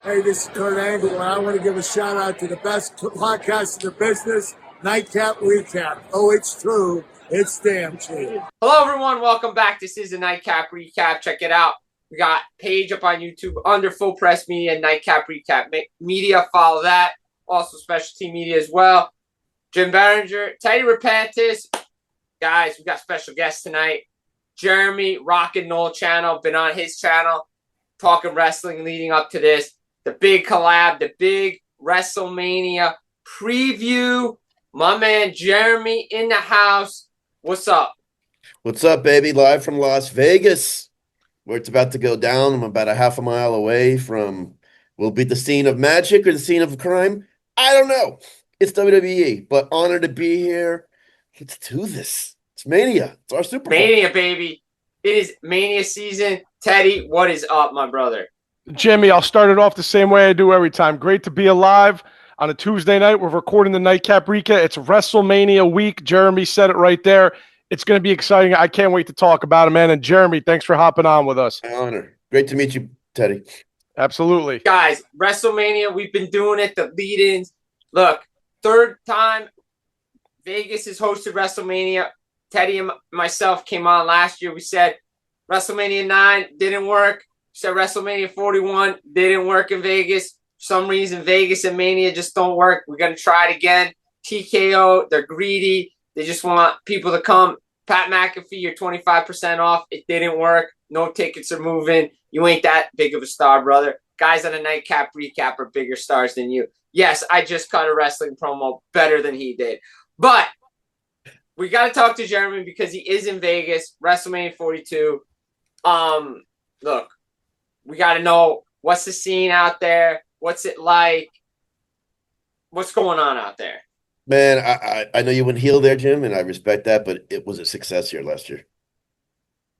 Hey, this is Kurt Angle, and I want to give a shout out to the best podcast in the business, Nightcap Recap. Oh, it's true. It's damn true. Hello, everyone. Welcome back. This is the Nightcap Recap. Check it out. We got page up on YouTube under Full Press Media, Nightcap Recap Media. Follow that. Also, specialty media as well. Jim Biringer, Teddy Repantis. Guys, we got special guests tonight. Jeremy, Rock and Noel channel. Been on his channel talking wrestling leading up to this. The big collab, the big Wrestlemania preview. My man Jeremy in the house. What's up? What's up, baby? Live from Las Vegas, where it's about to go down. I'm about a half a mile away from, will it be the scene of magic or the scene of crime? I don't know. It's WWE, but honored to be here. Let's do this. It's Mania. It's our Super Bowl. Mania, baby. It is Mania season. Teddy, what is up, my brother? Jimmy, I'll start it off the same way I do every time. Great to be alive on a Tuesday night. We're recording the Nightcap Recap. It's WrestleMania week. Jeremy said it right there. It's going to be exciting. I can't wait to talk about it, man. And Jeremy, thanks for hopping on with us. My honor. Great to meet you, Teddy. Absolutely. Guys, WrestleMania, we've been doing it, the lead-ins. Look, third time Vegas has hosted WrestleMania. Teddy and myself came on last year. We said WrestleMania 9 didn't work. We said WrestleMania 41 didn't work in Vegas. For some reason, Vegas and Mania just don't work. We're going to try it again. TKO, they're greedy. They just want people to come. Pat McAfee, you're 25% off. It didn't work. No tickets are moving. You ain't that big of a star, brother. Guys on a Nightcap Recap are bigger stars than you. Yes, I just cut a wrestling promo better than he did. But we got to talk to Jeremy because he is in Vegas, WrestleMania 42. Look, we got to know what's the scene out there. What's it like? What's going on out there? Man, I know you went heel there, Jim, and I respect that, but it was a success here last year.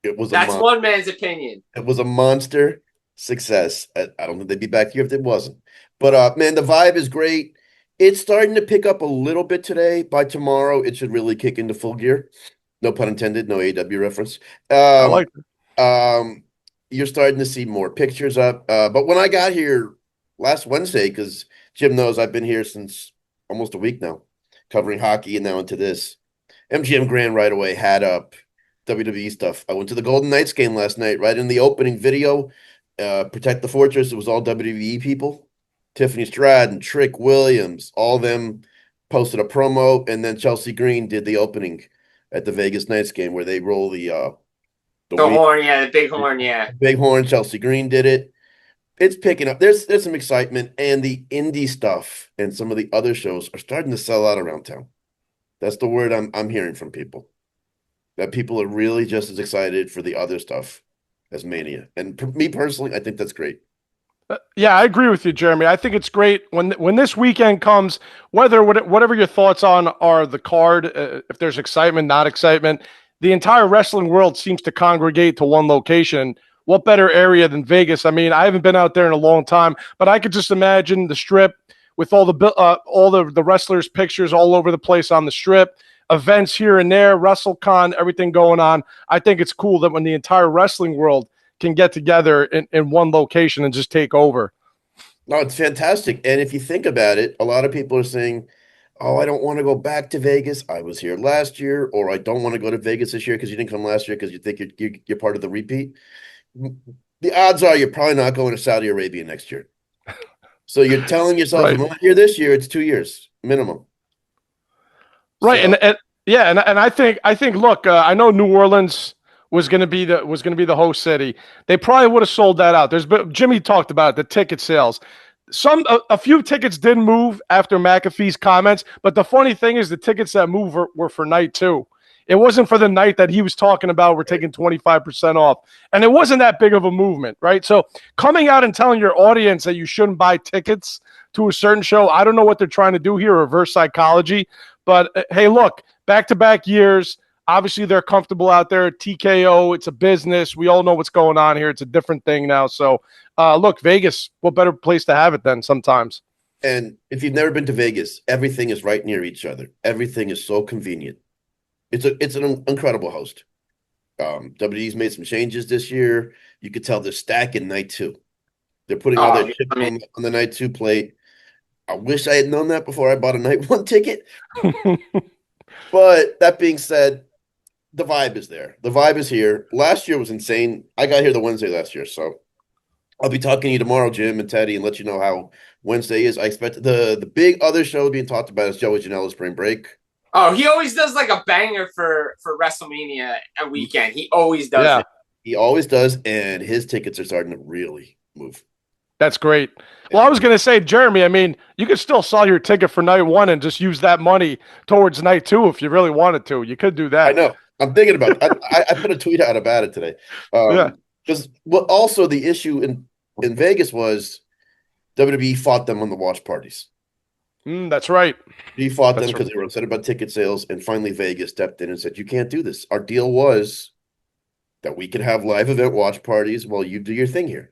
That's one man's opinion. It was a monster success. I don't think they'd be back here if it wasn't. But, man, the vibe is great. It's starting to pick up a little bit today. By tomorrow, it should really kick into full gear. No pun intended, no AW reference. I like it. You're starting to see more pictures up. But when I got here last Wednesday, because Jim knows I've been here since almost a week now, covering hockey and now into this, MGM Grand right away had up WWE stuff. I went to the Golden Knights game last night, right in the opening video, Protect the Fortress. It was all WWE people. Tiffany Stratton, Trick Williams, all of them posted a promo, and then Chelsea Green did the opening at the Vegas Knights game where they roll the horn, yeah, the big horn, yeah. Big horn, Chelsea Green did it. It's picking up. There's some excitement, and the indie stuff and some of the other shows are starting to sell out around town. That's the word I'm hearing from people. That people are really just as excited for the other stuff as Mania. And me personally, I think that's great. Yeah, I agree with you, Jeremy. I think it's great when this weekend comes, whatever your thoughts on are the card, if there's excitement, not excitement, the entire wrestling world seems to congregate to one location. What better area than Vegas? I mean, I haven't been out there in a long time, but I could just imagine the Strip with all the wrestlers' pictures all over the place on the Strip, events here and there, WrestleCon, everything going on. I think it's cool that when the entire wrestling world can get together in one location and just take over. No, it's fantastic. And if you think about it, a lot of people are saying, oh, I don't want to go back to Vegas. I was here last year, or I don't want to go to Vegas this year because you didn't come last year because you think you're part of the repeat. The odds are you're probably not going to Saudi Arabia next year. So you're telling yourself, Right. I'm not here this year, it's 2 years minimum. Right. So, And I think look, I know New Orleans was going to be the host city. They probably would have sold that out. Jimmy talked about it, the ticket sales. A few tickets did move after McAfee's comments, but the funny thing is the tickets that moved were for night 2. It wasn't for the night that he was talking about. We're taking 25% off. And it wasn't that big of a movement, right? So coming out and telling your audience that you shouldn't buy tickets to a certain show, I don't know what they're trying to do here, reverse psychology. But hey, look, back-to-back years, obviously they're comfortable out there. TKO, it's a business. We all know what's going on here. It's a different thing now. So look, Vegas, what better place to have it than sometimes? and if you've never been to Vegas, everything is right near each other. Everything is so convenient. It's an incredible host. WWE's made some changes this year. You could tell they're stacking night 2. They're putting all their Oh, chips I mean, on the night 2 plate. I wish I had known that before I bought a night 1 ticket. But that being said, the vibe is there. The vibe is here. Last year was insane. I got here the Wednesday last year, so I'll be talking to you tomorrow, Jim and Teddy, and let you know how Wednesday is. I expect the big other show being talked about is Joey Janela's Spring Break. oh, he always does like a banger for WrestleMania a weekend. He always does it. He always does, and his tickets are starting to really move. That's great. Well, I was going to say, Jeremy, I mean, you could still sell your ticket for night 1 and just use that money towards night 2 if you really wanted to. You could do that. I know. I'm thinking about it. I put a tweet out about it today. Because also the issue in Vegas was WWE fought them on the watch parties. That's right. He fought them because they were upset about ticket sales, and finally Vegas stepped in and said, you can't do this. Our deal was that we could have live event watch parties while you do your thing here.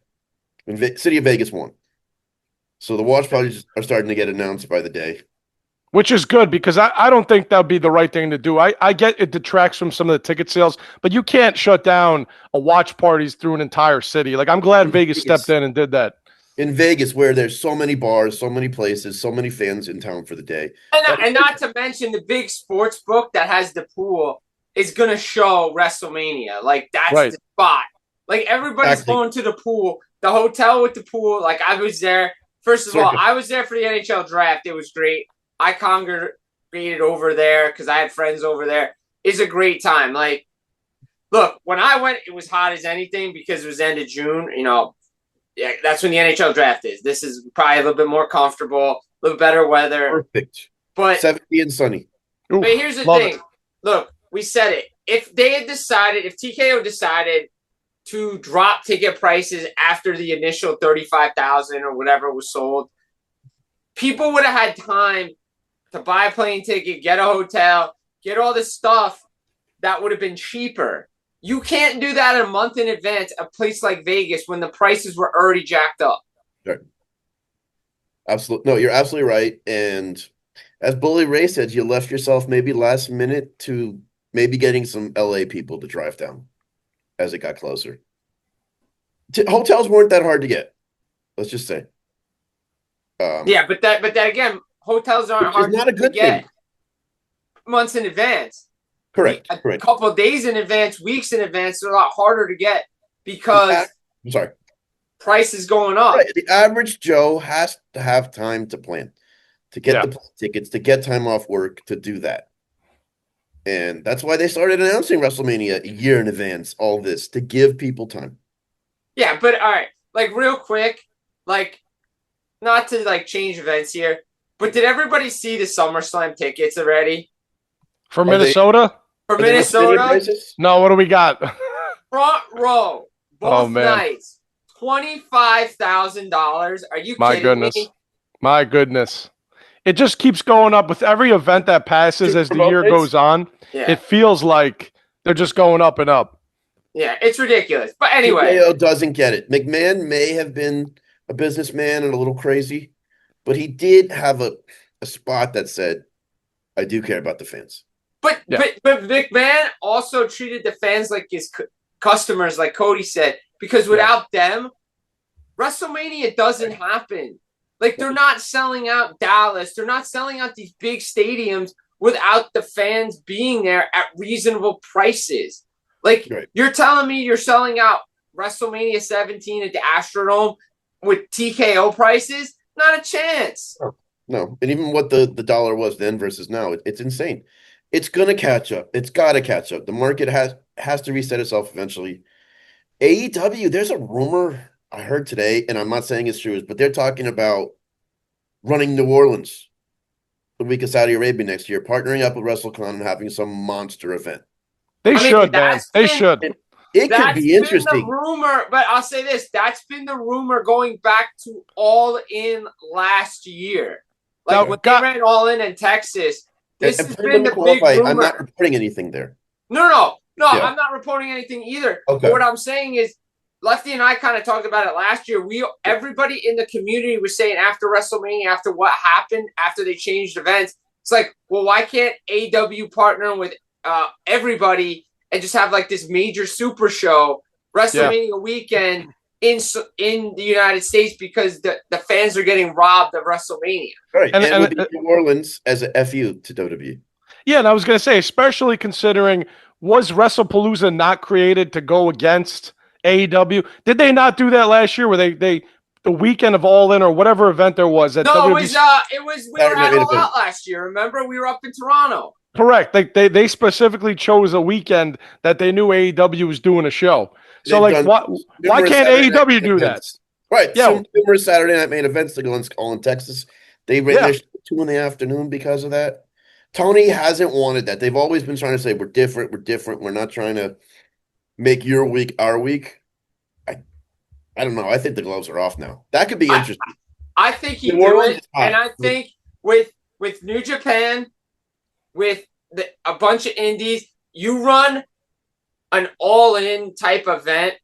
And City of Vegas won. So the watch parties are starting to get announced by the day. Which is good because I don't think that would be the right thing to do. I get it detracts from some of the ticket sales, but you can't shut down a watch parties through an entire city. Like, I'm glad Vegas stepped in and did that. In Vegas, where there's so many bars, so many places, so many fans in town for the day. And not to mention the big sports book that has the pool is going to show WrestleMania. Like, that's the spot. Like, everybody's going to the pool. The hotel with the pool, like, I was there. First of all, I was there for the NHL draft. It was great. I congregated over there because I had friends over there. It's a great time. Like, look, when I went, it was hot as anything because it was end of June. You know, yeah, that's when the NHL draft is. This is probably a little bit more comfortable, a little better weather. Perfect. But 70 and sunny. But here's the thing. Look, we said it. If they had decided, if TKO decided to drop ticket prices after the initial 35,000 or whatever was sold, people would have had time to buy a plane ticket, get a hotel, get all this stuff that would have been cheaper. You can't do that a month in advance at a place like Vegas when the prices were already jacked up. Right. Absolutely. No, you're absolutely right. And as Bully Ray said, you left yourself maybe last minute to maybe getting some LA people to drive down as it got closer. Hotels weren't that hard to get. Let's just say. Yeah, but that again, hotels aren't hard to get months in advance. Correct. A couple of days in advance, weeks in advance, they're a lot harder to get because price is going up. Right. The average Joe has to have time to plan, to get the tickets, to get time off work, to do that. And that's why they started announcing WrestleMania a year in advance, all this, to give people time. Yeah, but all right, like real quick, like not to like change events here, but did everybody see the SummerSlam tickets already? For Minnesota? For Minnesota? No, what do we got? Front row, both nights, $25,000. Are you kidding me? My goodness. It just keeps going up with every event that passes as the year goes on. Yeah. It feels like they're just going up and up. Yeah, it's ridiculous. But anyway. TKO doesn't get it. McMahon may have been a businessman and a little crazy, but he did have a spot that said, I do care about the fans. But McMahon also treated the fans like his customers, like Cody said, because without them, WrestleMania doesn't happen. Like, they're not selling out Dallas. They're not selling out these big stadiums without the fans being there at reasonable prices. Like, you're telling me you're selling out WrestleMania 17 at the Astrodome with TKO prices? Not a chance. No. And even what the dollar was then versus now, it's insane. It's going to catch up. It's got to catch up. The market has to reset itself eventually. AEW, there's a rumor I heard today, and I'm not saying it's true, but they're talking about running New Orleans the week of Saudi Arabia next year, partnering up with WrestleCon and having some monster event. They should, man. They should. It could be interesting. The rumor, but I'll say this: that's been the rumor going back to All In last year. Like when they ran All In Texas. This has been the big rumor. I'm not reporting anything there. No, I'm not reporting anything either. Okay. But what I'm saying is, Lefty and I kind of talked about it last year. Everybody in the community was saying after WrestleMania, after what happened, after they changed events, it's like, well, why can't AW partner with everybody and just have like this major super show WrestleMania weekend in the United States because the fans are getting robbed of WrestleMania. Right, and it would be New Orleans as a FU to WWE. Yeah, and I was going to say, especially considering, was WrestlePalooza not created to go against AEW? Did they not do that last year where they the weekend of All In or whatever event there was at No, WWE? it was we were at All Out last year. Remember, we were up in Toronto. Correct. They specifically chose a weekend that they knew AEW was doing a show. So why can't AEW do that? Right. Yeah. Numerous Saturday night main events to go all in Texas. They ran their 2 in the afternoon because of that. Tony hasn't wanted that. They've always been trying to say we're different. We're not trying to make your week our week. I don't know. I think the gloves are off now. That could be interesting. I think he do it, and I think with New Japan, with a bunch of indies, you run an all-in type event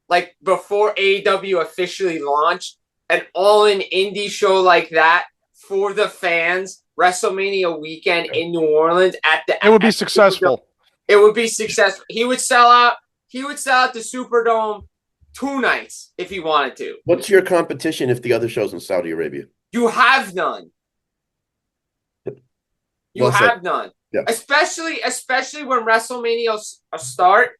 like before AEW officially launched, an all-in indie show like that for the fans. WrestleMania weekend in New Orleans it would be successful. It would be successful. He would sell out. He would sell out the Superdome 2 nights if he wanted to. What's your competition if the other show's in Saudi Arabia? You have none. You have none. Yeah. Especially when WrestleMania will start.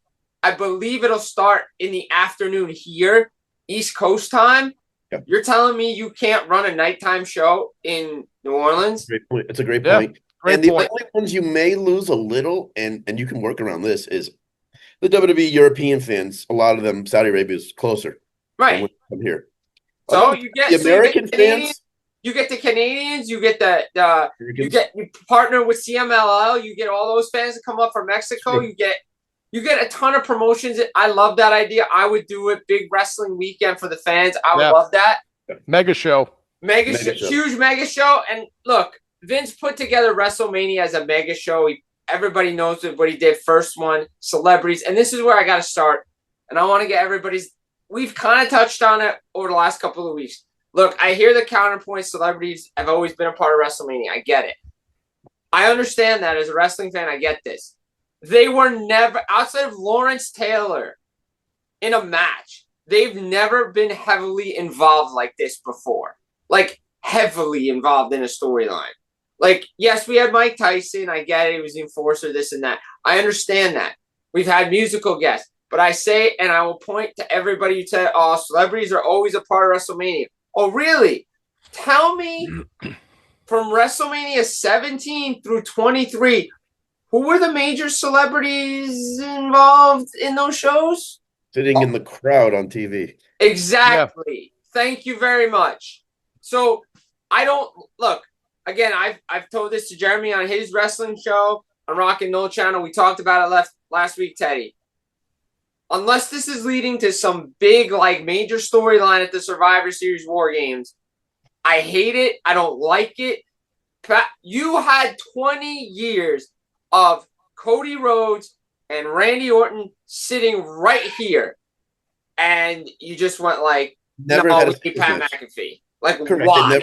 I believe it'll start in the afternoon here, East Coast time. Yeah. You're telling me you can't run a nighttime show in New Orleans? Great point. It's a great point. The only ones you may lose a little, and you can work around this, is the WWE European fans. A lot of them, Saudi Arabia is closer. Right. From here. So you get the American fans. You get the Canadians. You get you partner with CMLL. You get all those fans that come up from Mexico. Sure. You get a ton of promotions. I love that idea. I would do it. Big wrestling weekend for the fans. I would love that. Mega show. Mega show. Huge mega show. And look, Vince put together WrestleMania as a mega show. Everybody knows what he did. First one, celebrities. And this is where I got to start. And I want to get everybody's. We've kind of touched on it over the last couple of weeks. Look, I hear the counterpoint. Celebrities have always been a part of WrestleMania. I get it. I understand that as a wrestling fan. I get this. They were never, outside of Lawrence Taylor in a match, they've never been heavily involved like this before. Like, heavily involved in a storyline. Like, yes, we had Mike Tyson. I get it. He was the enforcer, this and that. I understand that. We've had musical guests. But I say, and I will point to everybody who said, oh, celebrities are always a part of WrestleMania. Oh, really? Tell me from WrestleMania 17 through 23, who were the major celebrities involved in those shows? Sitting in the crowd on TV. Exactly. Yeah. Thank you very much. So I don't look again. I've told this to Jeremy on his wrestling show on Rock and Roll Channel. We talked about it last week, Teddy. Unless this is leading to some big major storyline at the Survivor Series War Games, I hate it. I don't like it. You had 20 years of Cody Rhodes and Randy Orton sitting right here, and you just went never no, had we need Pat McAfee. Correct. Why?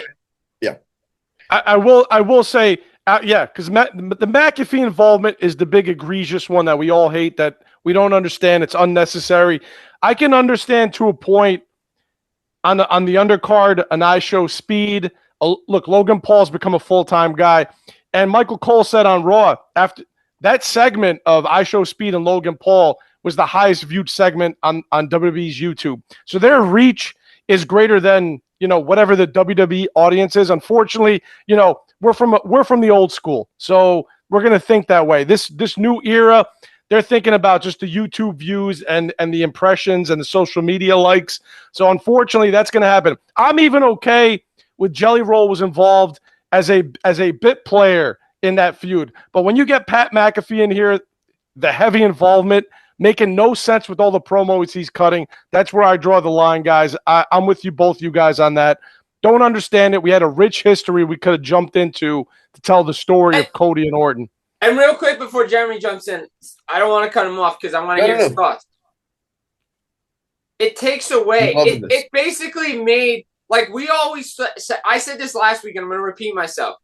I will say, because the McAfee involvement is the big egregious one that we all hate, that we don't understand. It's unnecessary. I can understand to a point on the undercard, an I Show Speed. Look, Logan Paul's become a full-time guy. And Michael Cole said on Raw, after that segment of I Show Speed and Logan Paul was the highest viewed segment on WWE's YouTube. So their reach is greater than, whatever the WWE audience is. Unfortunately, we're from the old school. So we're going to think that way. This new era, they're thinking about just the YouTube views and the impressions and the social media likes. So unfortunately, that's going to happen. I'm even okay with Jelly Roll was involved as a bit player in that feud. But when you get Pat McAfee in here, the heavy involvement, making no sense with all the promos he's cutting, that's where I draw the line, guys. I'm with you, both you guys, on that. Don't understand it. We had a rich history we could have jumped into to tell the story of Cody and Orton. And real quick before Jeremy jumps in, I don't want to cut him off because I want to hear his thoughts. It takes away. It basically made, we always said, I said this last week, and I'm going to repeat myself.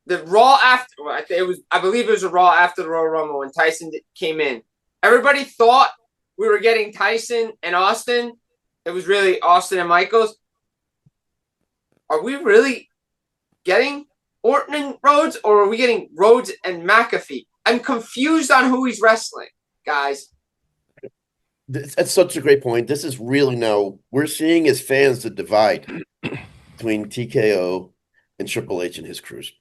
The Raw after, I believe it was a Raw after the Royal Rumble when Tyson came in. Everybody thought we were getting Tyson and Austin it was really Austin and Michaels. Are we really getting Orton and Rhodes, or are we getting Rhodes and McAfee? I'm confused on who he's wrestling, guys. That's such a great point. This is really now we're seeing as fans the divide between TKO and Triple H and his crews.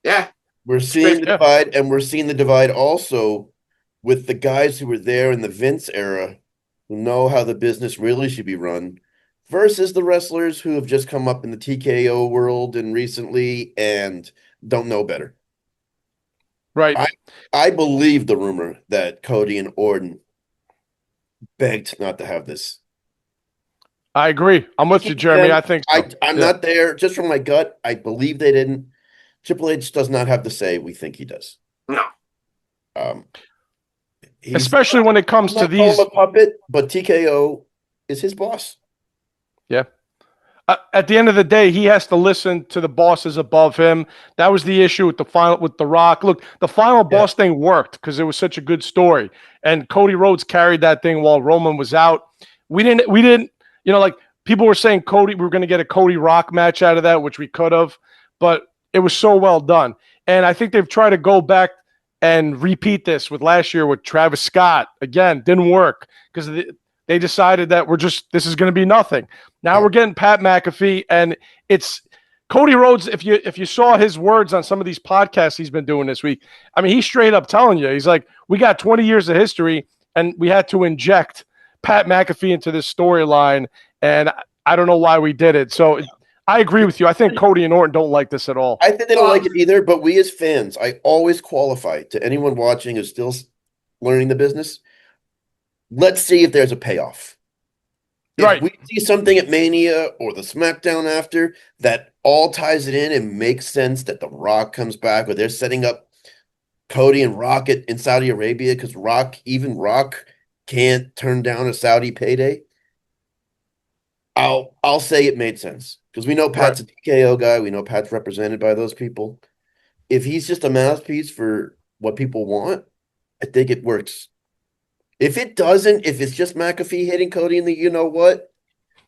Yeah. We're seeing the divide, and we're seeing the divide also with the guys who were there in the Vince era who know how the business really should be run versus the wrestlers who have just come up in the TKO world and recently and don't know better. Right. I believe the rumor that Cody and Orton begged not to have this. I agree. I'm with you, Jeremy. I think so. I'm not there. Just from my gut, I believe they didn't. Triple H does not have the say we think he does. No. Especially when it comes to these. A puppet, but TKO is his boss. Yeah. At the end of the day, he has to listen to the bosses above him. That was the issue with The Rock. Look, the final boss thing worked because it was such a good story, and Cody Rhodes carried that thing while Roman was out. We didn't. Like people were saying, we were going to get a Cody Rock match out of that, which we could have, but it was so well done. And I think they've tried to go back and repeat this with last year with Travis Scott. Again, didn't work because they decided that this is going to be nothing. Now we're getting Pat McAfee, and it's Cody Rhodes. If you saw his words on some of these podcasts he's been doing this week, I mean, he's straight up telling you, he's like, we got 20 years of history, and we had to inject Pat McAfee into this storyline, and I don't know why we did it. So I agree with you. I think Cody and Orton don't like this at all. I think they don't like it either, but we as fans, I always qualify to anyone watching who's still learning the business. Let's see if there's a payoff. If we see something at Mania or the Smackdown after that all ties it in and makes sense that The Rock comes back, or they're setting up Cody and Rocket in Saudi Arabia because Rock can't turn down a Saudi payday. I'll say it made sense because we know Pat's a TKO guy. We know Pat's represented by those people. If he's just a mouthpiece for what people want, I think it works. If it doesn't, if it's just McAfee hitting Cody in the you-know-what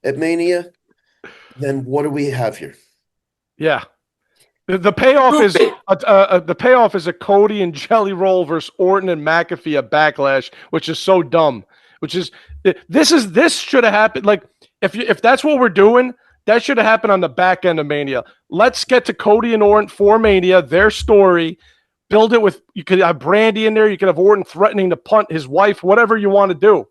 at Mania, then what do we have here? Yeah. The payoff is a Cody and Jelly Roll versus Orton and McAfee at Backlash, which is so dumb. This should have happened. Like if that's what we're doing, that should have happened on the back end of Mania. Let's get to Cody and Orton for Mania, their story. Build it with, you could have Brandy in there. You could have Orton threatening to punt his wife, whatever you want to do.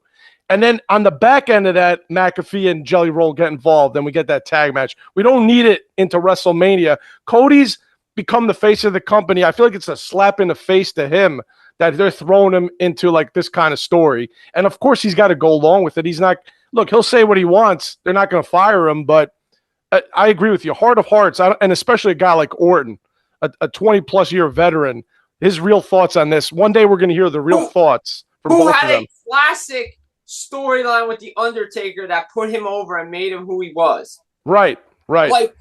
And then on the back end of that, McAfee and Jelly Roll get involved, and we get that tag match. We don't need it into WrestleMania. Cody's become the face of the company. I feel like it's a slap in the face to him that they're throwing him into like this kind of story. And of course, he's got to go along with it. He'll say what he wants. They're not going to fire him, but I agree with you. Heart of hearts, and especially a guy like Orton, a 20-plus year veteran, his real thoughts on this. One day we're going to hear the real thoughts from both of them. Who had a classic storyline with The Undertaker that put him over and made him who he was. Right. Like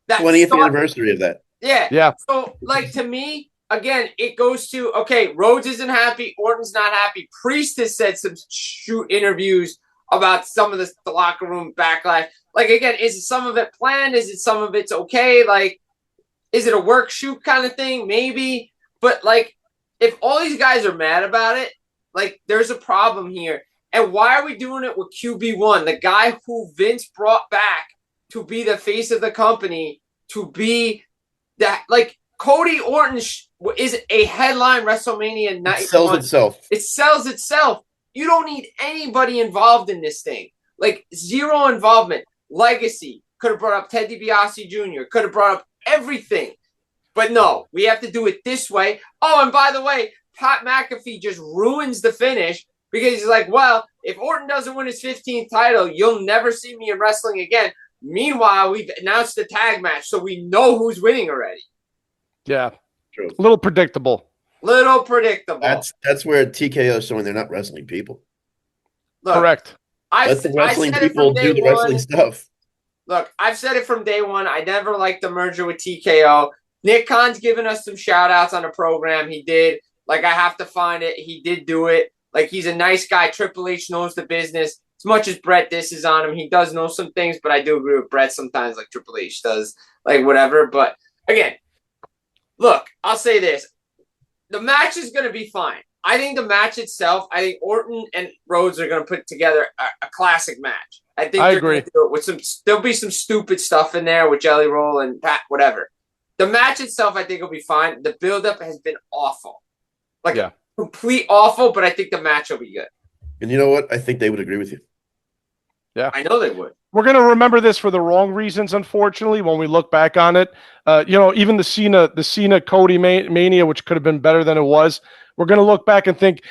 that 20th anniversary of that. Yeah. So, like, to me, again, it goes to, okay, Rhodes isn't happy, Orton's not happy. Priest has said some shoot interviews about some of the locker room backlash. Like, again, is some of it planned? Is it some of it's okay? Like, is it a work shoot kind of thing? Maybe. But, like, if all these guys are mad about it, like, there's a problem here. And why are we doing it with QB1, the guy who Vince brought back to be the face of the company, to be that, like, Cody Orton is a headline WrestleMania night. It sells itself. It sells itself. You don't need anybody involved in this thing. Like, zero involvement. Legacy. Could have brought up Ted DiBiase Jr. Could have brought up everything. But no, we have to do it this way. Oh, and by the way, Pat McAfee just ruins the finish because he's like, well, if Orton doesn't win his 15th title, you'll never see me in wrestling again. Meanwhile, we've announced the tag match, so we know who's winning already. Yeah. True. A little predictable. That's where TKO is showing they're not wrestling people. Look, correct. Let the wrestling people do the wrestling stuff. Look, I've said it from day one. I never liked the merger with TKO. Nick Khan's given us some shout-outs on the program. He did. Like, I have to find it. He did do it. Like, he's a nice guy. Triple H knows the business. as much as Brett disses on him, he does know some things, but I do agree with Brett sometimes, like Triple H does, like whatever. But again, look, I'll say this. The match is going to be fine. I think the match itself, I think Orton and Rhodes are going to put together a classic match. I think they're agree. going to do it with there'll be some stupid stuff in there with Jelly Roll and Pat, whatever. The match itself, I think, will be fine. The buildup has been awful. Like, complete awful, but I think the match will be good. And you know what? I think they would agree with you. Yeah. I know they would. We're going to remember this for the wrong reasons, unfortunately, when we look back on it. Even the Cena Cody Mania, which could have been better than it was, we're going to look back and think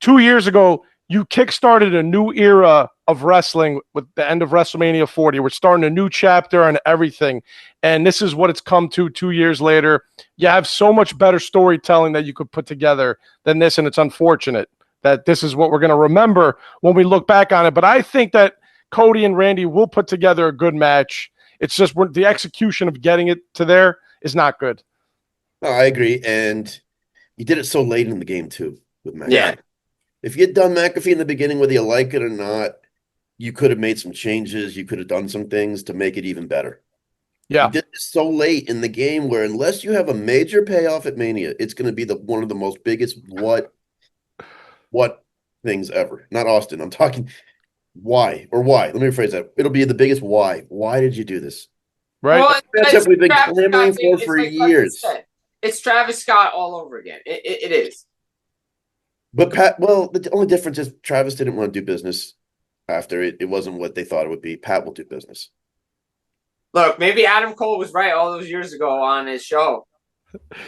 2 years ago, you kickstarted a new era of wrestling with the end of WrestleMania 40. We're starting a new chapter and everything. And this is what it's come to 2 years later. You have so much better storytelling that you could put together than this. And it's unfortunate that this is what we're going to remember when we look back on it. But I think that Cody and Randy will put together a good match. It's just the execution of getting it to there is not good. No, I agree. And you did it so late in the game, too, with McAfee. Yeah. If you had done McAfee in the beginning, whether you like it or not, you could have made some changes. You could have done some things to make it even better. Yeah. You did it so late in the game where unless you have a major payoff at Mania, it's going to be one of the most biggest what things ever. Not Austin. I'm talking why. Let me rephrase that. It'll be the biggest why. Why did you do this? Right. Well, That's what we've been clamoring for years. It's Travis Scott all over again. It is. But the only difference is Travis didn't want to do business after it wasn't what they thought it would be. Pat will do business. Look, maybe Adam Cole was right all those years ago on his show.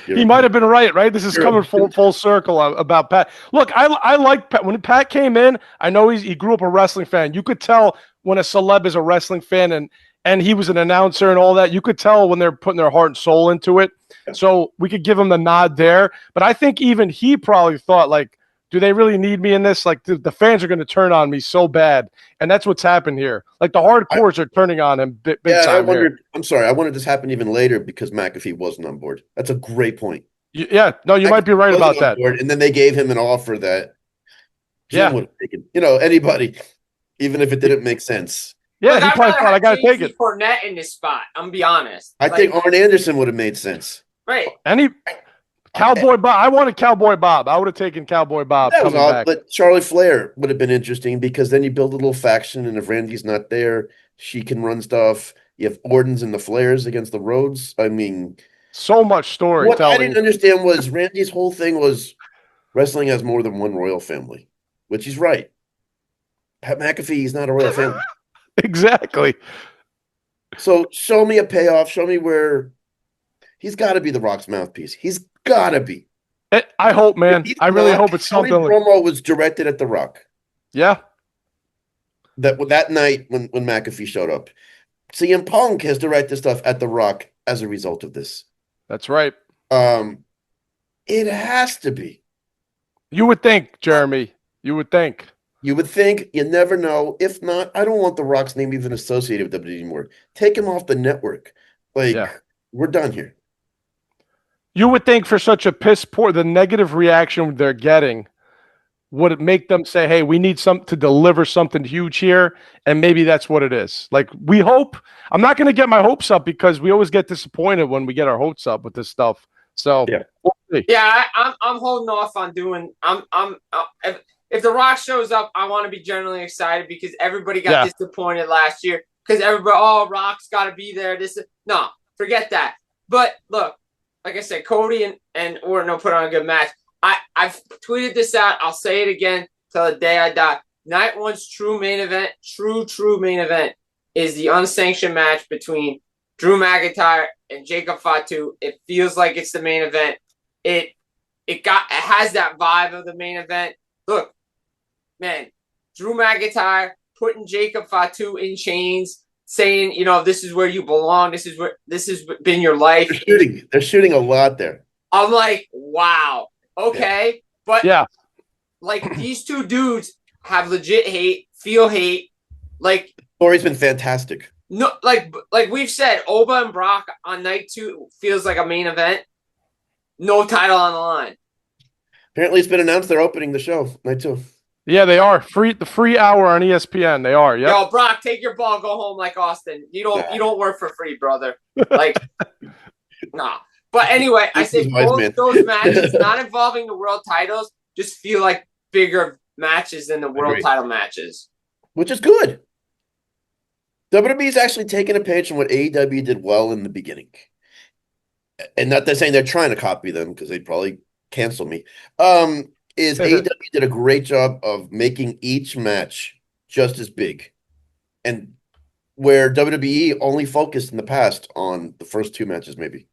He might have been right? This is coming full circle about Pat. Look, I like Pat. When Pat came in, I know he grew up a wrestling fan. You could tell when a celeb is a wrestling fan and he was an announcer and all that. You could tell when they're putting their heart and soul into it. Yeah. So we could give him the nod there. But I think even he probably thought, like, do they really need me in this? Like, the fans are going to turn on me so bad. And that's what's happened here. Like, the hardcores are turning on him big time here. I'm sorry. I wanted this to happen even later because McAfee wasn't on board. That's a great point. You might be right about that. Board, and then they gave him an offer that Jim would have taken. Anybody, even if it didn't make sense. Yeah, he probably thought, I got to take it. Cornette in this spot. I'm going to be honest. I think Arn Anderson would have made sense. Right. Cowboy Bob. I wanted Cowboy Bob. I would have taken Cowboy Bob. That was odd, but Charlie Flair would have been interesting because then you build a little faction, and if Randy's not there, she can run stuff. You have Orton's and the Flairs against the Rhodes. I mean, so much storytelling. What I didn't understand was Randy's whole thing was wrestling has more than one royal family, which he's right. Pat McAfee is not a royal family. Exactly. So show me a payoff. Show me where he's got to be the Rock's mouthpiece. He's got to be. I hope, man. I really hope it's something. The promo was directed at The Rock. Yeah. That night when McAfee showed up. CM Punk has directed stuff at The Rock as a result of this. That's right. It has to be. You would think, Jeremy. You would think. You would think. You never know. If not, I don't want The Rock's name even associated with WWE anymore. Take him off the network. We're done here. You would think for such a piss poor, the negative reaction they're getting would it make them say, hey, we need to deliver something huge here, and maybe that's what it is. Like, we hope. I'm not going to get my hopes up because we always get disappointed when we get our hopes up with this stuff. So, we'll see. I'm holding off on doing. If The Rock shows up, I want to be generally excited because everybody got disappointed last year because everybody, Rock's got to be there. No, forget that. But look, like I said, Cody and Orton will put on a good match. I've tweeted this out. I'll say it again till the day I die. Night one's true main event, true main event, is the unsanctioned match between Drew McIntyre and Jacob Fatu. It feels like it's the main event. It has that vibe of the main event. Look, man, Drew McIntyre putting Jacob Fatu in chains, saying, this is where you belong. This has been your life. They're shooting a lot there. I'm like, wow. Okay. Yeah. But like these two dudes have legit hate, feel hate. Like the story's been fantastic. No, like we've said, Oba and Brock on night 2 feels like a main event. No title on the line. Apparently it's been announced they're opening the show night 2. Yeah, they are the free hour on ESPN. They are. Yep. Yo, Brock, take your ball, go home like Austin. You don't work for free, brother. Like, nah. But anyway, I say both those matches, not involving the world titles, just feel like bigger matches than the world title matches. Which is good. WWE's actually taken a page from what AEW did well in the beginning. And not that saying they're trying to copy them because they'd probably cancel me. Is AEW did a great job of making each match just as big. And where WWE only focused in the past on the first two matches, maybe.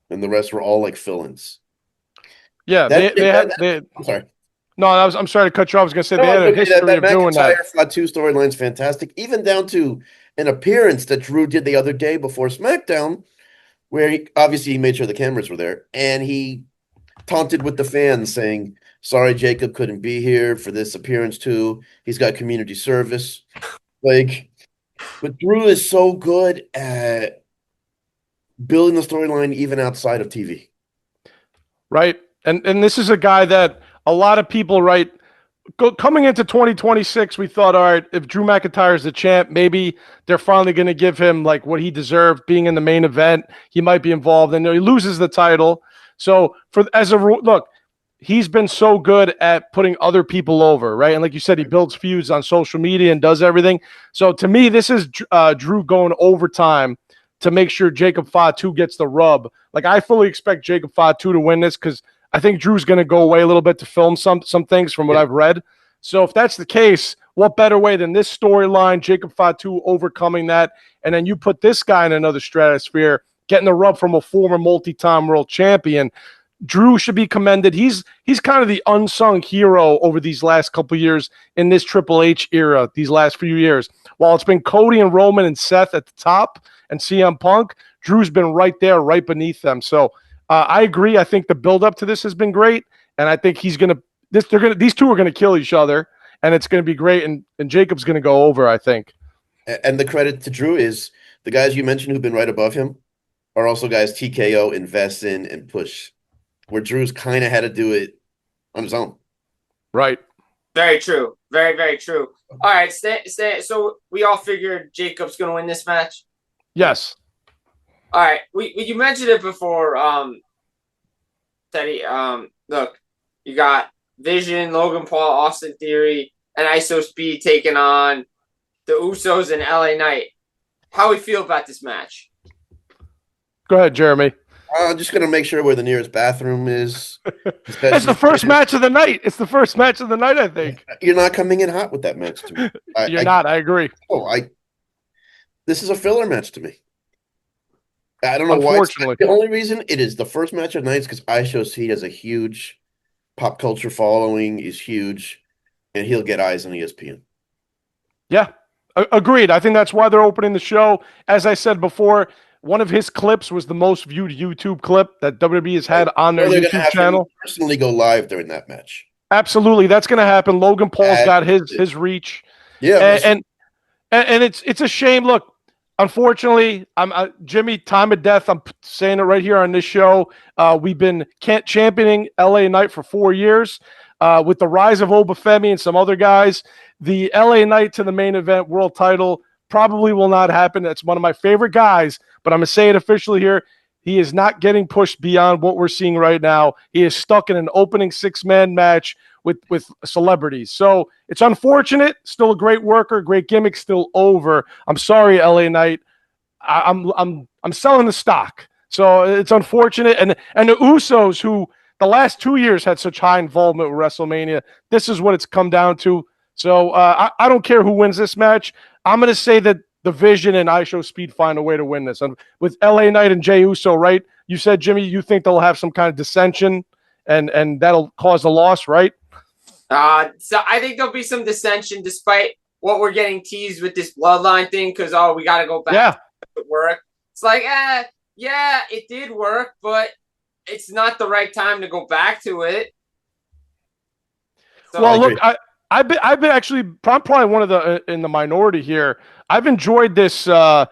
And the rest were all like fill-ins. Yeah, I'm sorry. No, I'm sorry to cut you off. I was going to say they had a history of doing that. Fatu storyline's fantastic, even down to an appearance that Drew did the other day before SmackDown, where he made sure the cameras were there, and he taunted with the fans saying, "Sorry, Jacob couldn't be here for this appearance too. He's got community service." But Drew is so good at building the storyline even outside of TV. Right. And this is a guy that a lot of people, coming into 2026, we thought, all right, if Drew McIntyre is the champ, maybe they're finally going to give him like what he deserved, being in the main event. He might be involved, and he loses the title. So he's been so good at putting other people over, right? And like you said, he builds feuds on social media and does everything. So to me, this is Drew going overtime to make sure Jacob Fatu gets the rub. Like, I fully expect Jacob Fatu to win this because I think Drew's going to go away a little bit to film some things from what I've read. So if that's the case, what better way than this storyline, Jacob Fatu overcoming that, and then you put this guy in another stratosphere, getting the rub from a former multi-time world champion. Drew should be commended. He's kind of the unsung hero over these last couple of years in this Triple H era, these last few years. While it's been Cody and Roman and Seth at the top and CM Punk, Drew's been right there, right beneath them. So I agree. I think the build-up to this has been great, and I think these two are gonna kill each other, and it's gonna be great. And Jacob's gonna go over, I think. And the credit to Drew is the guys you mentioned who've been right above him are also guys TKO invests in and push, where Drew's kind of had to do it on his own. Right. Very true. Very, very true. All right, so we all figured Jacob's gonna win this match. Yes. All right, you mentioned it before, Teddy. Look, you got Vision, Logan Paul, Austin Theory, and ISO Speed taking on the Usos and LA Knight. How we feel about this match? Go ahead, Jeremy. I'm just going to make sure where the nearest bathroom is. It's the first match of the night. It's the first match of the night, I think. You're not coming in hot with that match to me. You're not. I agree. This is a filler match to me. I don't know why. The only reason it is the first match of the night is because ISO has a huge pop culture following, is huge, and he'll get eyes on ESPN. Yeah, agreed. I think that's why they're opening the show. As I said before, one of his clips was the most viewed YouTube clip that WWE has had on their YouTube channel. Personally go live during that match. Absolutely, that's going to happen. Logan Paul's got his reach. Yeah, and it's a shame. Look, unfortunately, Jimmy, time of death. I'm saying it right here on this show. We've been championing LA Knight for 4 years. With the rise of Obafemi and some other guys, the LA Knight to the main event world title probably will not happen. That's one of my favorite guys, but I'm going to say it officially here. He is not getting pushed beyond what we're seeing right now. He is stuck in an opening 6-man match with celebrities. So it's unfortunate. Still a great worker, great gimmick, still over. I'm sorry, LA Knight. I'm selling the stock. So it's unfortunate. And the Usos, who the last 2 years had such high involvement with WrestleMania, this is what it's come down to. So I don't care who wins this match. I'm going to say that the Vision and ISO Speed find a way to win this. And with LA Knight and Jey Uso, right? You said, Jimmy, you think they'll have some kind of dissension and that'll cause a loss, right? So I think there'll be some dissension despite what we're getting teased with this bloodline thing because, we got to go back to work. It's like, yeah, it did work, but it's not the right time to go back to it. So, well, look, I've been actually probably one of the in the minority here. I've enjoyed this Solo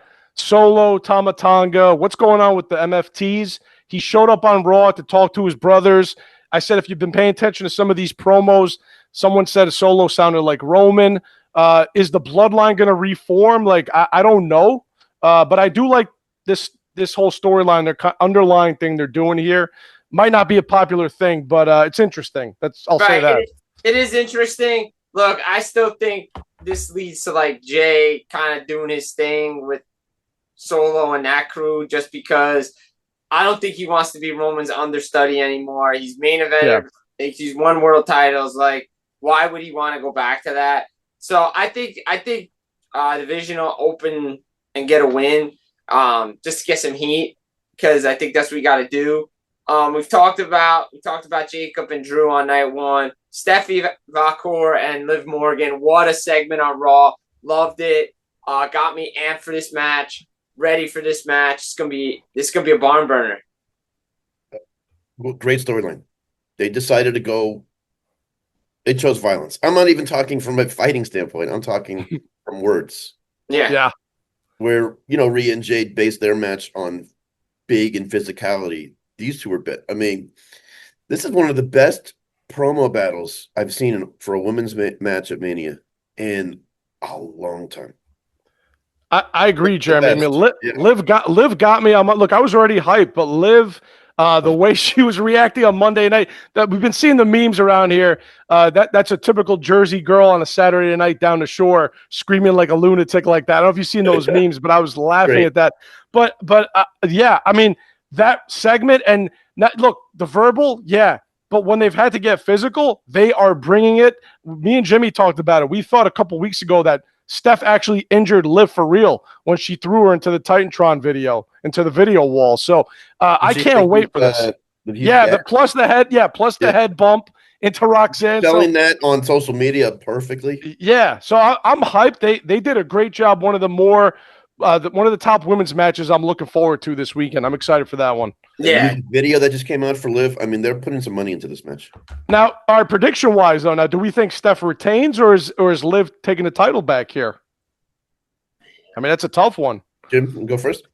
Tamatanga. What's going on with the MFTs? He showed up on Raw to talk to his brothers. I said, if you've been paying attention to some of these promos, Someone said Solo sounded like Roman. Is the bloodline going to reform? Like, I don't know. But I do like this whole storyline, their underlying thing they're doing here. Might not be a popular thing, but it's interesting. I'll say that. It is interesting. Look, I still think this leads to like Jay kind of doing his thing with Solo and that crew, just because I don't think he wants to be Roman's understudy anymore. He's main eventer. Yeah. He's won world titles. Like, why would he want to go back to that? So I think the division will open and get a win, just to get some heat, because I think that's what we got to do. We talked about Jacob and Drew on night one. Steffi Vakor and Liv Morgan. What a segment on Raw. Loved it. Got me amped for this match. Ready for this match. This is gonna be a barn burner. Well, great storyline. They decided to go. They chose violence. I'm not even talking from a fighting standpoint. I'm talking from words. Yeah. Where Rhea and Jade based their match on big and physicality. These two were bit. I mean, this is one of the best promo battles I've seen for a women's match at Mania in a long time. I agree, Jeremy. I mean, Liv got me. Look, I was already hyped, but Liv, the way she was reacting on Monday night, that we've been seeing the memes around here. That's a typical Jersey girl on a Saturday night down the shore, screaming like a lunatic like that. I don't know if you've seen those memes, but I was laughing at that. But yeah, I mean, that segment and look, the verbal, yeah. But when they've had to get physical, they are bringing it. Me and Jimmy talked about it. We thought a couple weeks ago that Steph actually injured Liv for real when she threw her into the Titantron video, into the video wall. So I can't wait for this. Plus the head bump into Roxanne. Selling that on social media perfectly. Yeah, so I'm hyped. They did a great job. One of the one of the top women's matches I'm looking forward to this weekend. I'm excited for that one. Yeah. The video that just came out for Liv, I mean, they're putting some money into this match. Now, our prediction-wise, though, do we think Steph retains or is Liv taking the title back here? I mean, that's a tough one. Jim, go first.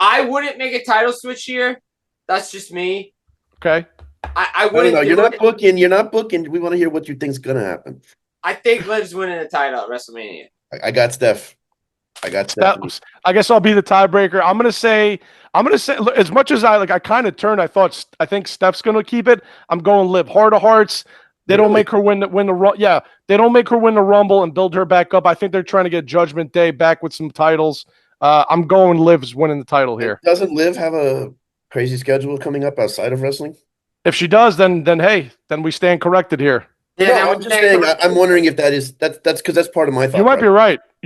I wouldn't make a title switch here. That's just me. Okay. I wouldn't. No, you're not booking. You're not booking. We want to hear what you think's gonna happen. I think Liv's winning the title at WrestleMania. I got Steph. I guess I'll be the tiebreaker. I'm gonna say as much as I kind of turned. I think Steph's gonna keep it. I'm going Liv. Heart of hearts. They don't make her win the yeah. They don't make her win the Rumble and build her back up. I think they're trying to get Judgment Day back with some titles. I'm going Liv's winning the title here. Doesn't Liv have a crazy schedule coming up outside of wrestling? If she does, then we stand corrected here. Yeah, no, I'm just saying. I'm wondering if that's because that's part of my thought. You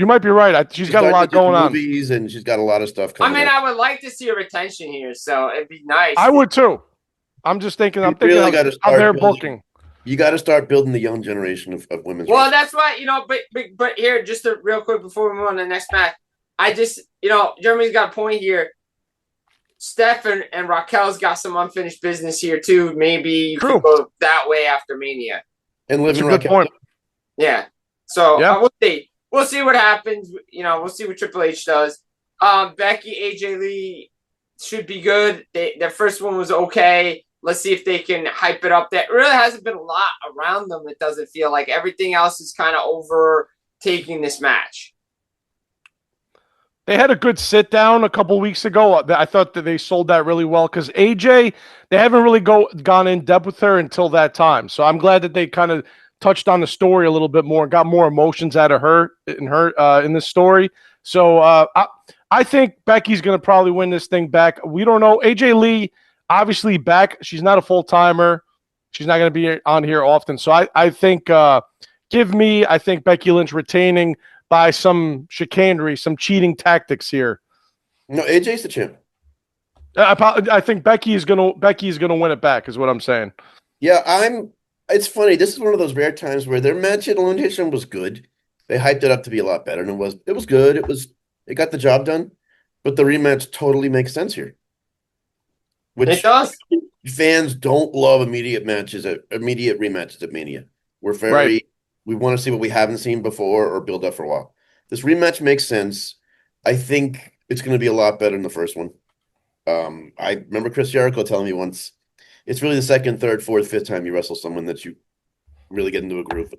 might be right. She's got a lot going on. Movies and she's got a lot of stuff coming. I mean, up. I would like to see a retention here, so it'd be nice. I would too. I'm just thinking. I'm thinking really how they're booking. You got to start building the young generation of women's. Well, that's why but here, just real quick before we move on to the next match, I just Jeremy's got a point here. Steph and Raquel's got some unfinished business here too. Maybe you could go that way after Mania. And Liv and Raquel. Point. Yeah. So we'll see. We'll see what happens. We'll see what Triple H does. Becky, AJ Lee should be good. Their first one was okay. Let's see if they can hype it up. There really hasn't been a lot around them. It doesn't feel like everything else is kind of overtaking this match. They had a good sit down a couple weeks ago. I thought that they sold that really well because AJ, they haven't really gone in depth with her until that time. So I'm glad that they kind of touched on the story a little bit more and got more emotions out of her in this story. So I think Becky's going to probably win this thing back. We don't know. AJ Lee, obviously back. She's not a full-timer. She's not going to be on here often. So I think I think Becky Lynch retaining by some chicanery, some cheating tactics here. No, AJ's the champ. I think Becky's gonna win it back, is what I'm saying. Yeah, it's funny. This is one of those rare times where their match at Elimination was good. They hyped it up to be a lot better, and it was good. It got the job done, but the rematch totally makes sense here. Which it does. Fans don't love immediate rematches at Mania. We're very we want to see what we haven't seen before or build up for a while. This rematch makes sense. I think it's going to be a lot better than the first one. I remember Chris Jericho telling me once, it's really the second, third, fourth, fifth time you wrestle someone that you really get into a groove.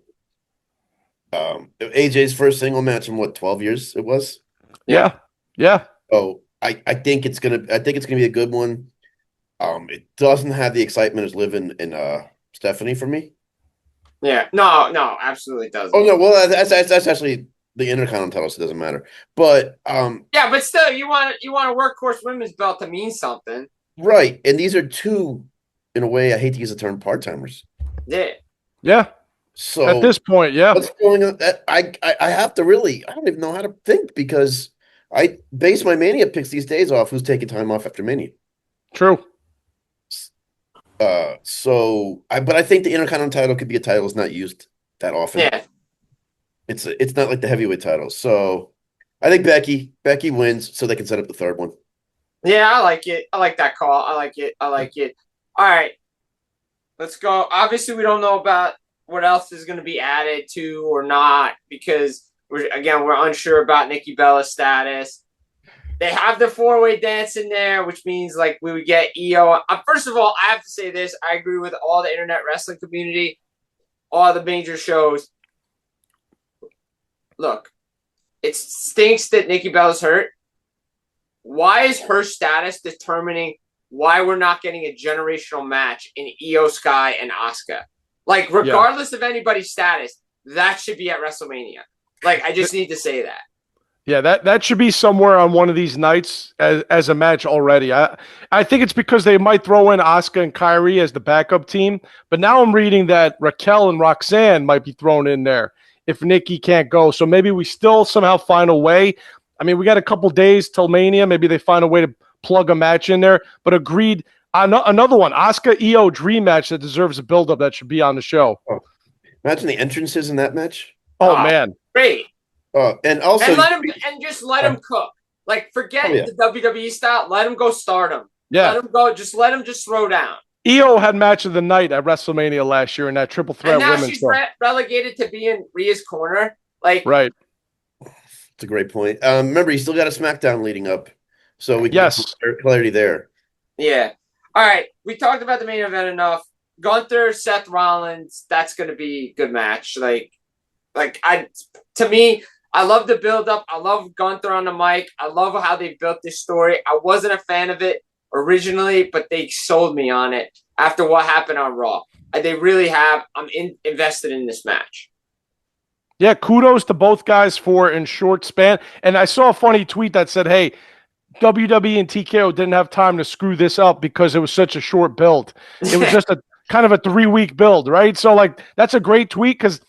AJ's first single match in what, 12 years it was? Yeah. Oh, I think it's gonna be a good one. It doesn't have the excitement as living in Stephanie for me. Yeah. No, absolutely doesn't. Oh no, well that's actually the Intercontinental title, so it doesn't matter. But yeah, but still, you want a workhorse women's belt to mean something, right? And these are two, in a way, I hate to use the term part-timers. Yeah. So at this point, yeah. what's going on? I have to really, I don't even know how to think because I base my Mania picks these days off who's taking time off after Mania. True. But I think the Intercontinental title could be a title that's not used that often. Yeah. It's not like the heavyweight title. So I think Becky wins so they can set up the third one. Yeah, I like it. I like that call. I like it. All right. Let's go. Obviously, we don't know about what else is going to be added to or not because we're unsure about Nikki Bella's status. They have the four-way dance in there, which means like we would get EO. First of all, I have to say this. I agree with all the internet wrestling community, all the major shows. Look, it stinks that Nikki Bella's hurt. Why is her status determining why we're not getting a generational match in Io Sky and Asuka? Like, regardless of anybody's status, that should be at WrestleMania. Like, I just need to say that. Yeah, that should be somewhere on one of these nights as a match already. I think it's because they might throw in Asuka and Kyrie as the backup team, but now I'm reading that Raquel and Roxanne might be thrown in there if Nikki can't go. So maybe we still somehow find a way. I mean, we got a couple days till Mania. Maybe they find a way to plug a match in there. But agreed, another one, Asuka EO dream match that deserves a buildup that should be on the show. Oh, imagine the entrances in that match. Oh man, great. And also, and just let him cook. Like, forget the WWE style. Let him go stardom. Yeah, let him go. Let him throw down. EO had match of the night at WrestleMania last year in that triple threat. And now women's she's relegated to be in Rhea's corner. Like, right. It's a great point. Remember, you still got a SmackDown leading up, so we can get clarity there. Yeah. All right. We talked about the main event enough. Gunther, Seth Rollins. That's going to be a good match. To me, I love the build-up. I love Gunther on the mic. I love how they built this story. I wasn't a fan of it originally, but they sold me on it after what happened on Raw. They really have. I'm invested in this match. Yeah, kudos to both guys for in short span. And I saw a funny tweet that said, hey, WWE and TKO didn't have time to screw this up because it was such a short build. It was just a kind of a 3-week build, right? So, like, that's a great tweet because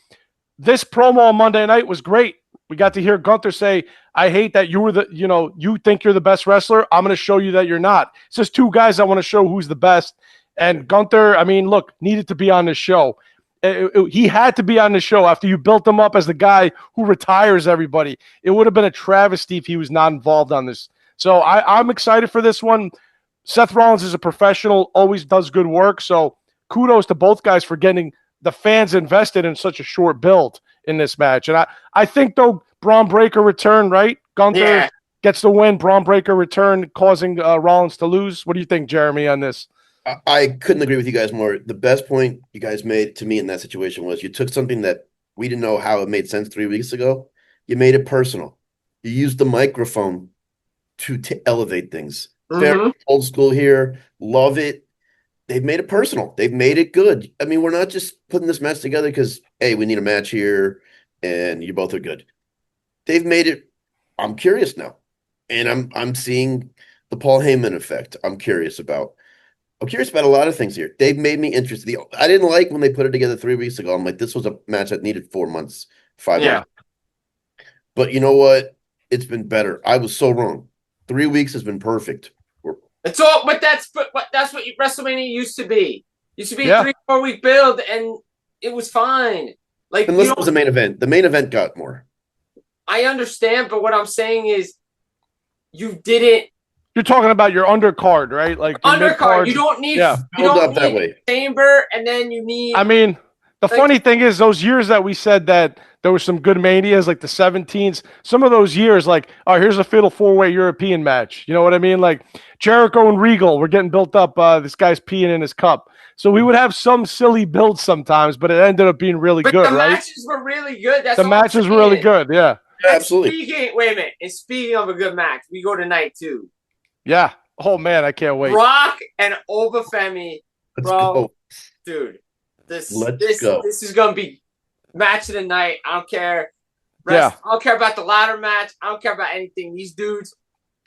this promo on Monday night was great. We got to hear Gunther say, I hate that you think you're the best wrestler. I'm going to show you that you're not. It's just two guys that want to show who's the best. And Gunther, I mean, look, needed to be on this show. He had to be on the show after you built him up as the guy who retires everybody. It would have been a travesty if he was not involved on this. So I'm excited for this one. Seth Rollins is a professional, always does good work. So kudos to both guys for getting the fans invested in such a short build in this match. And I think, though, Braun Breaker return, right? Gunther gets the win. Braun Breaker return, causing Rollins to lose. What do you think, Jeremy, on this? I couldn't agree with you guys more. The best point you guys made to me in that situation was you took something that we didn't know how it made sense 3 weeks ago. You made it personal. You used the microphone to elevate things. Very old school here. Love it. They've made it personal. They've made it good. I mean, we're not just putting this match together because, hey, we need a match here and you both are good. They've made it. I'm curious now. And I'm seeing the Paul Heyman effect. I'm curious about a lot of things here. They've made me interested. I didn't like when they put it together 3 weeks ago. I'm like, this was a match that needed 4 months, 5 months. But you know what? It's been better. I was so wrong. 3 weeks has been perfect. It's all, but that's what WrestleMania used to be. Used to be a 3-4 week build, and it was fine. Like, unless it was a main event. The main event got more. I understand, but what I'm saying is, you didn't. You're talking about your undercard, right? Like undercard. You don't need. You don't need that way. Chamber, and then you need. I mean, the funny thing is, those years that we said that there were some good manias, like the 17s, some of those years, like, oh, here's a fatal 4-way European match. You know what I mean? Like Jericho and Regal were getting built up. This guy's peeing in his cup. So we would have some silly builds sometimes, but it ended up being really But good, the right? matches were really good. That's The all I'm matches were really saying. good. Yeah. Yeah, absolutely. Wait a minute. And speaking of a good match, we go to night 2. Yeah. Oh man, I can't wait. Brock and Obafemi, Let's bro, go. dude. This Go. this is gonna be match of the night. I don't care. Yeah. I don't care about the ladder match. I don't care about anything. These dudes.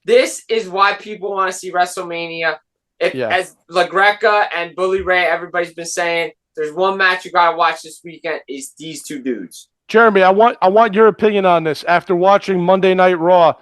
This is why people want to see WrestleMania. As LaGreca and Bully Ray, everybody's been saying, there's one match you gotta watch this weekend. Is these two dudes. Jeremy, I want your opinion on this. After watching Monday Night Raw,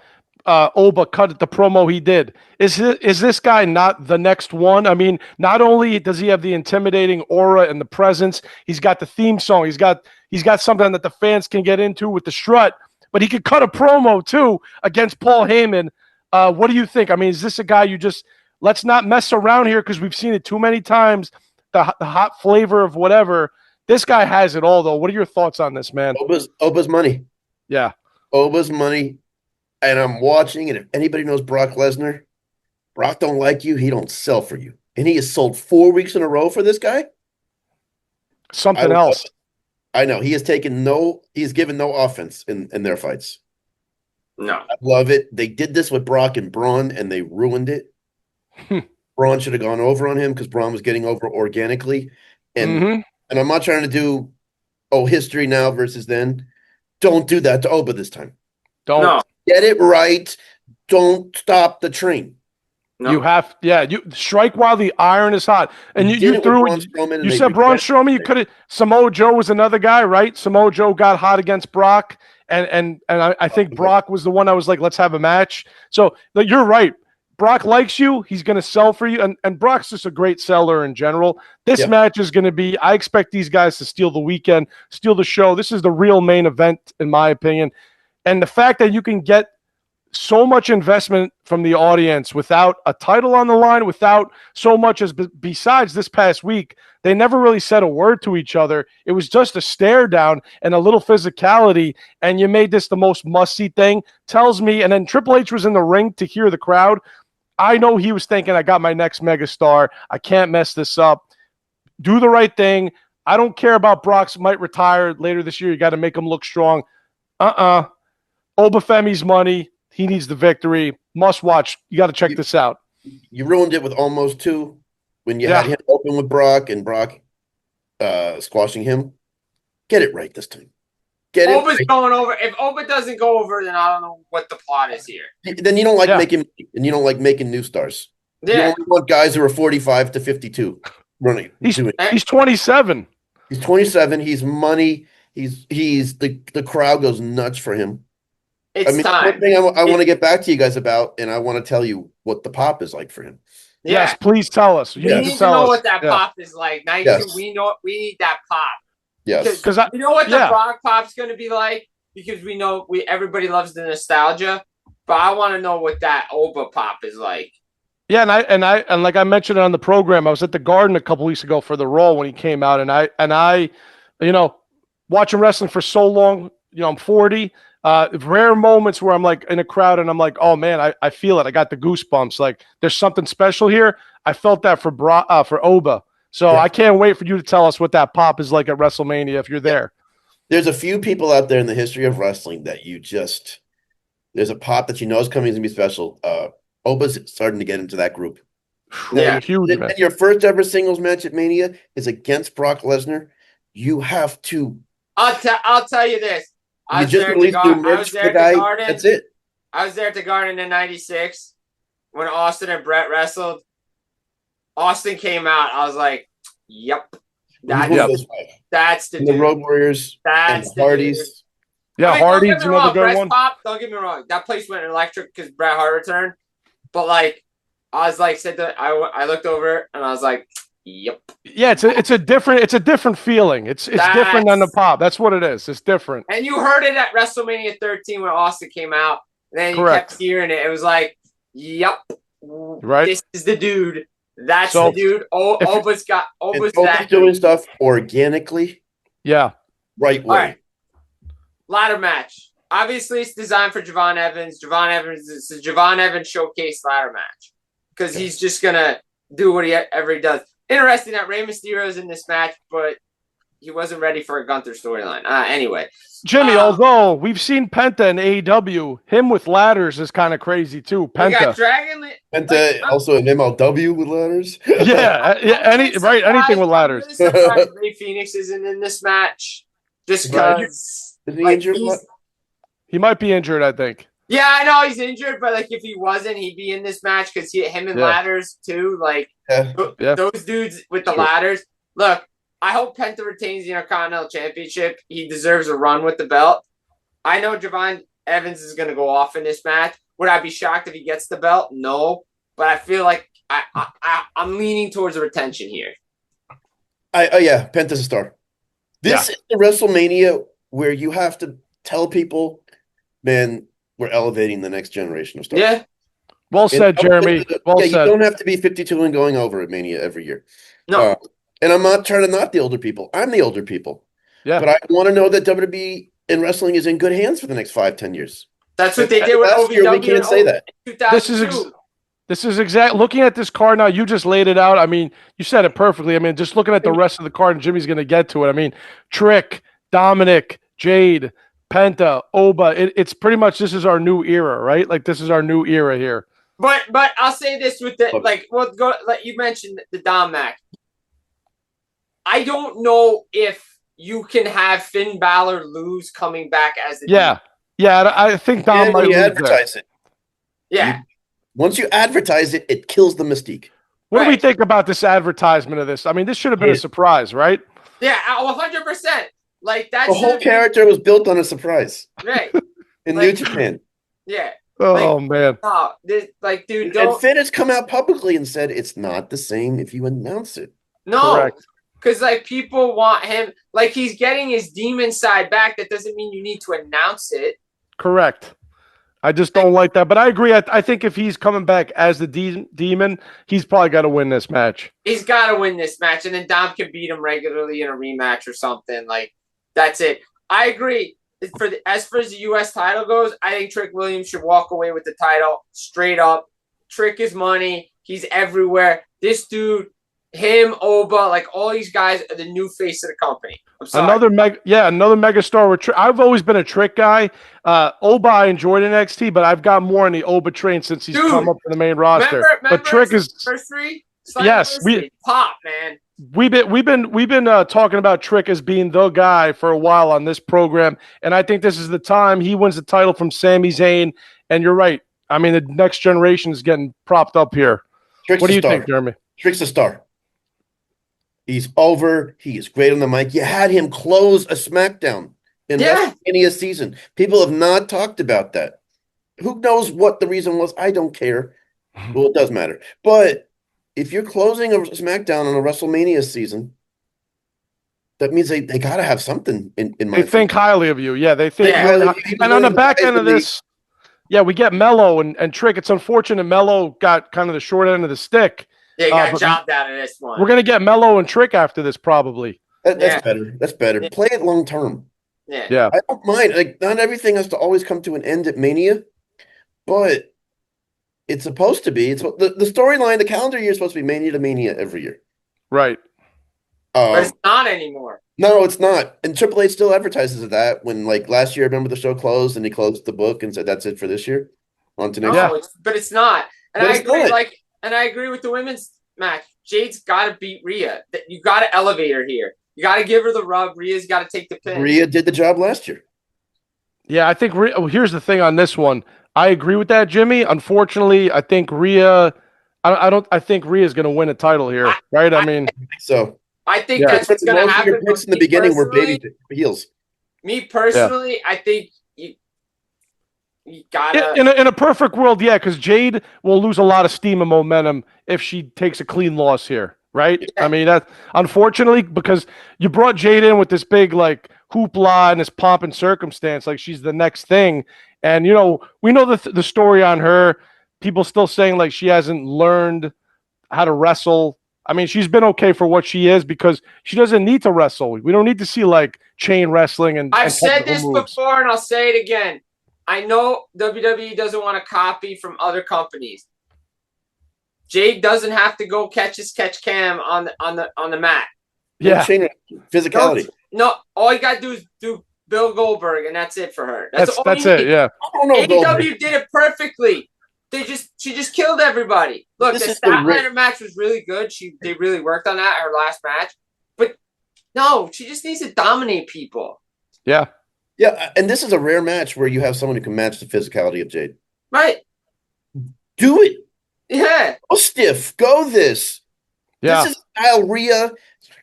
Oba cut the promo he did. Is this guy not the next one? I mean, not only does he have the intimidating aura and the presence, he's got the theme song. He's got something that the fans can get into with the strut, but he could cut a promo too against Paul Heyman. What do you think? I mean, is this a guy you just let's not mess around here because we've seen it too many times. The hot flavor of whatever. This guy has it all, though. What are your thoughts on this, man? Oba's money. Yeah. Oba's money. And I'm watching, and if anybody knows Brock Lesnar, Brock don't like you, he don't sell for you. And he has sold 4 weeks in a row for this guy. Something else. I know. He's given no offense in their fights. No. I love it. They did this with Brock and Braun, and they ruined it. Braun should have gone over on him because Braun was getting over organically. And and I'm not trying to do history now versus then. Don't do that to Oba this time. Don't. No. Get it right. Don't stop the train. No. You have, you strike while the iron is hot. And you threw, you said Braun Strowman, you could have, Samoa Joe was another guy, right? Samoa Joe got hot against Brock. And I think Brock was the one I was like, let's have a match. So you're right. Brock likes you. He's going to sell for you. And Brock's just a great seller in general. This match is going to be, I expect these guys to steal the weekend, steal the show. This is the real main event, in my opinion. And the fact that you can get so much investment from the audience without a title on the line, without so much as besides this past week, they never really said a word to each other. It was just a stare down and a little physicality. And you made this the most must-see thing. Tells me, and then Triple H was in the ring to hear the crowd. I know he was thinking, I got my next megastar. I can't mess this up. Do the right thing. I don't care about Brock's might retire later this year. You got to make him look strong. Obafemi's money. He needs the victory. Must watch. You got to check this out. You ruined it with Almost 2 when you had him open with Brock and Brock squashing him. Get it right this time. Oba's going over. If Oba doesn't go over, then I don't know what the plot is here. Then you don't like making new stars. Yeah. You only want guys who are 45 to 52 running. He's 27. He's 27. He's money. He's the crowd goes nuts for him. It's time. One thing I want to get back to you guys about, and I want to tell you what the pop is like for him. Yeah. Yes, please tell us. You need to know what that pop is like. We need that pop. Yes. Because you know what the Brock pop's going to be like? Because we know everybody loves the nostalgia, but I want to know what that Oba pop is like. Yeah, and like I mentioned on the program, I was at the Garden a couple weeks ago for the Raw when he came out, and I watching wrestling for so long, I'm 40. Rare moments where I'm like in a crowd and I'm like, oh man, I feel it. I got the goosebumps. Like there's something special here. I felt that for Oba. So I can't wait for you to tell us what that pop is like at WrestleMania if you're there. There's a few people out there in the history of wrestling that there's a pop that is coming to be special. Oba's starting to get into that group. Yeah, huge. And your first ever singles match at Mania is against Brock Lesnar. You have to. I'll tell you this. I was there at the Garden. That's it. I was there at the Garden in '96 when Austin and Brett wrestled. Austin came out. I was like, "Yep, that's the Road Warriors. That's the Hardys. Yeah, Hardy's another good one. Pop, don't get me wrong. That place went electric because Bret Hart returned. But like, I was like, I looked over and I was like, "Yep." Yeah, it's a different feeling. It's different than the pop. That's what it is. It's different. And you heard it at WrestleMania 13 when Austin came out. And then you kept hearing it. It was like, "Yep, right. This is the dude. That's the dude." Oba's that doing stuff organically. Yeah, right way. All right. Ladder match. Obviously, it's designed for Javon Evans. It's a Javon Evans showcase ladder match because he's just gonna do whatever he does. interesting that Rey Mysterio's in this match, but he wasn't ready for a Gunther storyline. Anyway. Jimmy, although we've seen Penta in AEW, him with ladders is kind of crazy too. We got Penta. Dragon. Penta also an MLW with ladders. Anything with ladders. I'm really surprised Rey Fenix isn't in this match. Just because. Is he injured? He might be injured, I think. Yeah, I know he's injured, but like if he wasn't, he'd be in this match because him and ladders too. Like those dudes with the ladders. Look, I hope Penta retains the Intercontinental Championship. He deserves a run with the belt. I know Javon Evans is going to go off in this match. Would I be shocked if he gets the belt? No, but I feel like I'm leaning towards a retention here. Penta's a star. This is the WrestleMania where you have to tell people, man, we're elevating the next generation of stars. Yeah. Well said, Jeremy. Well said. You don't have to be 52 and going over at Mania every year. No. And I'm not trying to knock the older people. I'm the older people. Yeah. But I want to know that WWE and wrestling is in good hands for the next 5-10 years. That's what they did with last year. We can't say that. This is exact. Looking at this card now, you just laid it out. I mean, you said it perfectly. I mean, just looking at the rest of the card, and Jimmy's going to get to it. I mean, Trick, Dominic, Jade, Penta, Oba. It's pretty much this is our new era, right? Like this is our new era here. But I'll say this with the you mentioned the Dom match. I don't know if you can have Finn Balor lose coming back as the Demon. I think Dom might advertise it. Yeah. Once you advertise it, it kills the mystique. What do we think about this advertisement of this? I mean, this should have been a surprise, right? Yeah, 100%. Like that. The whole character was built on a surprise. Right. In New Japan. Yeah. Oh man. Oh, dude. And Finn has come out publicly and said it's not the same if you announce it. No. Correct. Because, people want him, he's getting his demon side back. That doesn't mean you need to announce it. Correct. I just don't like that. But I agree. I think if he's coming back as the demon, he's probably got to win this match. He's got to win this match. And then Dom can beat him regularly in a rematch or something. That's it. I agree. As far as the U.S. title goes, I think Trick Williams should walk away with the title straight up. Trick is money. He's everywhere. This dude... Him, Oba, all these guys are the new face of the company. I'm sorry. Another mega star with Trick. I've always been a Trick guy. Oba, I enjoyed NXT, but I've got more on the Oba train since he's come up to the main roster. Remember but Trick is pop, man. We've been talking about Trick as being the guy for a while on this program, and I think this is the time he wins the title from Sami Zayn. And you're right. I mean, the next generation is getting propped up here. Trick's what do you think, Jeremy? Trick's a star. He's over. He is great on the mic. You had him close a Smackdown in WrestleMania season. People have not talked about that. Who knows what the reason was? I don't care. Well, it does matter. But if you're closing a Smackdown on a WrestleMania season, that means they got to have something in mind. They think highly of you. Yeah, they think. Yeah. And on the back end of this, we get Mello and Trick. It's unfortunate Mello got kind of the short end of the stick. Yeah, he got chopped out of this one. We're going to get Mello and Trick after this, probably. That's better. That's better. Yeah. Play it long term. Yeah. I don't mind. Not everything has to always come to an end at Mania, but it's supposed to be. It's the storyline, the calendar year is supposed to be Mania to Mania every year. Right. But it's not anymore. No, it's not. And Triple H still advertises that when, last year, remember the show closed and he closed the book and said, that's it for this year? On to next year. But it's not. And I agree, and I agree with the women's match. Jade's got to beat Rhea. You got to elevate her here. You got to give her the rub. Rhea's got to take the pin. Rhea did the job last year. Yeah, I think here's the thing on this one. I agree with that, Jimmy. Unfortunately, I think Rhea. I think Rhea's going to win a title here, right? I mean, so I think that's what's going to happen. Your picks in the beginning were baby heels. Me personally, I think. You gotta in a perfect world, because Jade will lose a lot of steam and momentum if she takes a clean loss here, right? Yeah. I mean, that unfortunately, because you brought Jade in with this big hoopla and this pomp and circumstance, she's the next thing, and we know the story on her. People still saying she hasn't learned how to wrestle. I mean, she's been okay for what she is because she doesn't need to wrestle. We don't need to see chain wrestling and. I've said this before, and I'll say it again. I know WWE doesn't want to copy from other companies. Jade doesn't have to go catch cam on the mat. Yeah. Physicality. No, all you gotta do is do Bill Goldberg, and that's it for her. That's it. Yeah. I don't know. AEW did it perfectly. She just killed everybody. Look, the Statlander match was really good. They really worked on that, her last match. But no, she just needs to dominate people. Yeah. Yeah, and this is a rare match where you have someone who can match the physicality of Jade. Right. Do it. Yeah. Go stiff. Go this. Yeah. This is style Rhea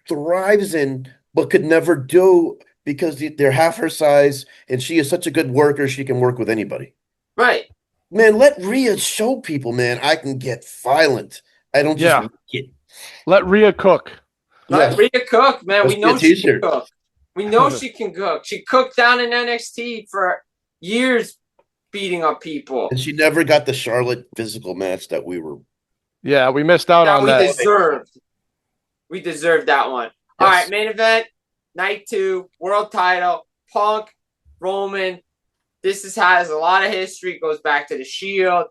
thrives in, but could never do because they're half her size, and she is such a good worker, she can work with anybody. Right. Man, let Rhea show people, man, I can get violent. I don't just get. Let Rhea cook. Let Rhea cook, man. Let's We know she can cook. We know she can cook. She cooked down in NXT for years, beating up people. And she never got the Charlotte physical match that we were. Yeah, we missed out on that. We deserved that one. Yes. All right, main event, night 2, world title, Punk, Roman. This has a lot of history. It goes back to the Shield.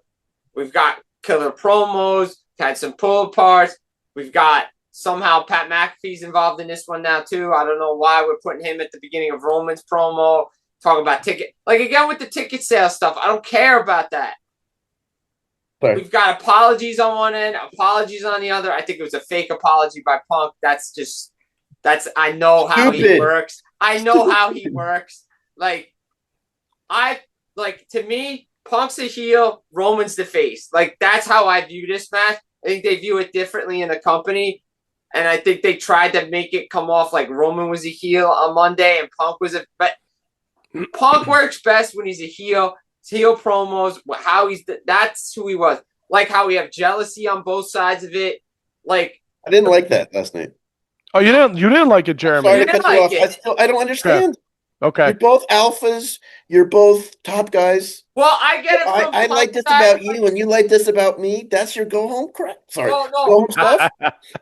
We've got killer promos, had some pull parts. We've got somehow Pat McAfee's involved in this one now too. I don't know why we're putting him at the beginning of Roman's promo. Talk about ticket. Like again with the ticket sales stuff. I don't care about that. Sorry. We've got apologies on one end, apologies on the other. I think it was a fake apology by Punk. I know how he works. I know how he works. To me, Punk's a heel, Roman's the face. Like, that's how I view this match. I think they view it differently in the company. And I think they tried to make it come off like Roman was a heel on Monday and Punk was but Punk works best when he's a heel. Heel promos, that's who he was. Like how we have jealousy on both sides of it. Like, I didn't like that last night. Oh, you didn't like it, Jeremy. Sorry to cut you off. I don't understand. Okay. You're both alphas. You're both top guys. Well, I get it. I like this about you, and you like this about me. That's your go home crap. Sorry. No. Go home stuff.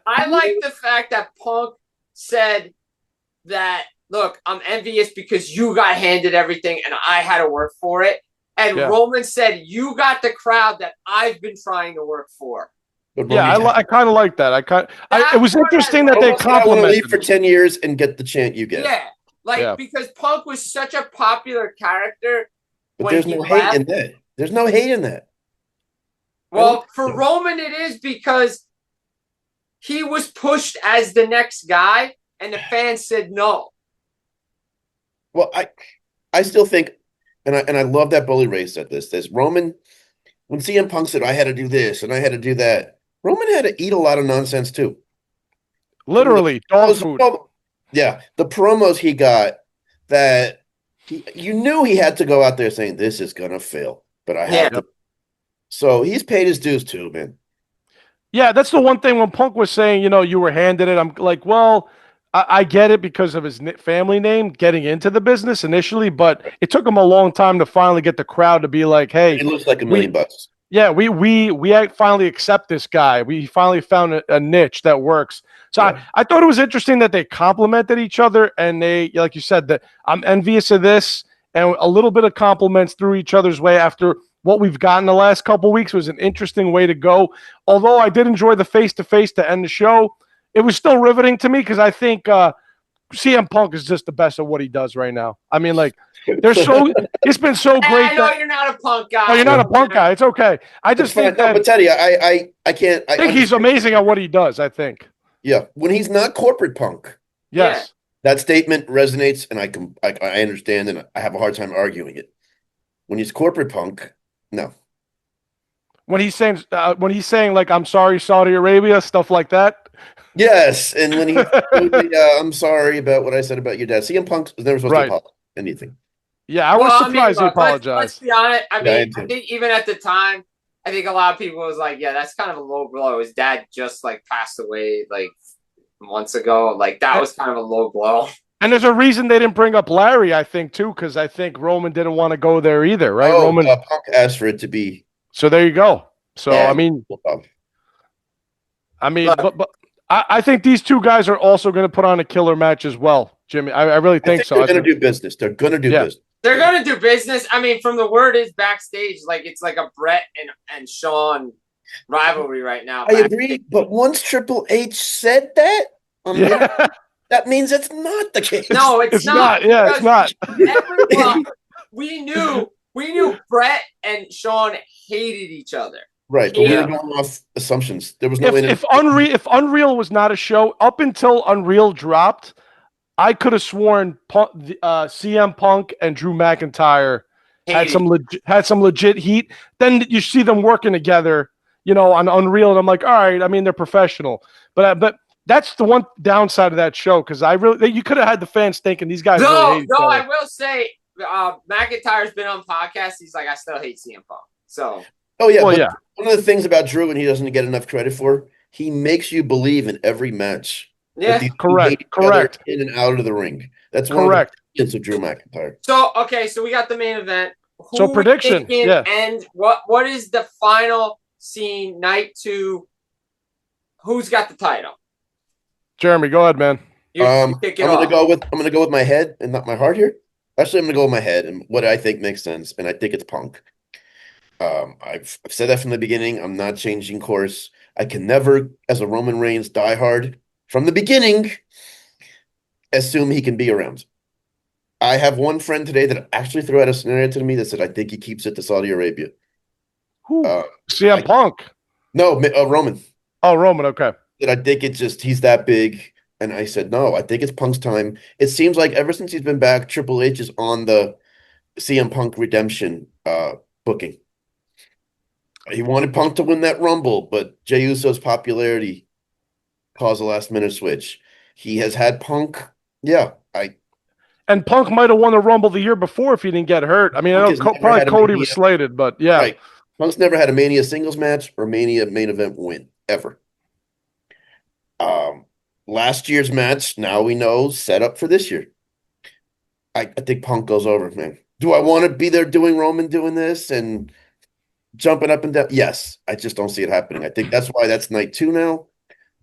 I like the fact that Punk said that, look, I'm envious because you got handed everything and I had to work for it. And Roman said, you got the crowd that I've been trying to work for. Yeah, I kind of like that. It was interesting that they complimented. I want to leave for 10 years and get the chant you get. Yeah, because Punk was such a popular character. But there's no hate in that. There's no hate in that. Well, for Roman, it is because he was pushed as the next guy, and the fans said no. Well, I still think, and I love that Bully Ray said this Roman, when CM Punk said, I had to do this and I had to do that, Roman had to eat a lot of nonsense too. Literally, dog food. Yeah, the promos he got that you knew he had to go out there saying, this is going to fail, but I have to. So he's paid his dues too, man. Yeah, that's the one thing when Punk was saying, you were handed it. I'm like, well, I get it because of his family name getting into the business initially, but it took him a long time to finally get the crowd to be like, hey. It looks like $1 million. Yeah, we finally accept this guy. We finally found a niche that works. So I thought it was interesting that they complimented each other, and they, like you said, that I'm envious of this, and a little bit of compliments through each other's way after what we've gotten the last couple of weeks was an interesting way to go. Although I did enjoy the face-to-face to end the show, it was still riveting to me because I think CM Punk is just the best at what he does right now. I mean, like, it's been so great. I know you're not a Punk guy. No, you're not a Punk guy. It's okay. I just think that. But Teddy, I can't. I think he's amazing at what he does. I think. Yeah, when he's not corporate Punk. Yes, that statement resonates, and I understand, and I have a hard time arguing it. When he's corporate Punk, no. When he's saying like, I'm sorry, Saudi Arabia, stuff like that. Yes, and when I'm sorry about what I said about your dad. CM Punk was never supposed to apologize anything. Yeah, I was surprised he apologized. Let's be honest. I think even at the time, I think a lot of people was like, yeah, that's kind of a low blow. His dad just passed away months ago. That was kind of a low blow. And there's a reason they didn't bring up Larry, I think, too, because I think Roman didn't want to go there either, right? Roman Punk asked for it to be. So there you go. So I mean, but I think these two guys are also going to put on a killer match as well, Jimmy. I really think so. They're going to do business. They're going to do business. They're going to do business. I mean, from the word is backstage, it's like a Brett and Sean rivalry right now. I agree, but once Triple H said that on the internet, that means it's not the case. No, it's not. Yeah, it's not. Everyone, we knew Brett and Sean hated each other. Right, but we were going off assumptions. There was no if Unreal was not a show up until Unreal dropped, I could have sworn CM Punk and Drew McIntyre had some legit heat. Then you see them working together, on Unreal, and I'm like, all right. I mean, they're professional, but that's the one downside of that show because you could have had the fans thinking these guys. Really hate each other. I will say, McIntyre's been on podcasts. He's like, I still hate CM Punk. So. Oh yeah, one of the things about Drew, and he doesn't get enough credit for, he makes you believe in every match. Yeah, correct. In and out of the ring. That's correct. One of the of Drew McIntyre. So we got the main event. Prediction. Yeah. And what is the final scene? Night 2. Who's got the title? Jeremy, go ahead, man. I'm gonna go with my head and not my heart here. Actually, I'm gonna go with my head and what I think makes sense, and I think it's Punk. I've said that from the beginning. I'm not changing course. I can never, as a Roman Reigns diehard from the beginning, assume he can be around. I have one friend today that actually threw out a scenario to me that said I think he keeps it to Saudi Arabia. CM Punk? No, Roman. Oh, Roman. Okay. That I think it's just he's that big, and I said no. I think it's Punk's time. It seems like ever since he's been back, Triple H is on the CM Punk redemption booking. He wanted Punk to win that Rumble, but Jey Uso's popularity caused a last-minute switch. He has had Punk, and Punk might have won the Rumble the year before if he didn't get hurt. I mean, I know probably Cody was slated, but yeah. Right. Punk's never had a Mania singles match or Mania main event win, ever. Last year's match, now we know, set up for this year. I think Punk goes over, man. Do I want to be there doing Roman doing this and jumping up and down? Yes. I just don't see it happening. I think that's why that's night 2 now.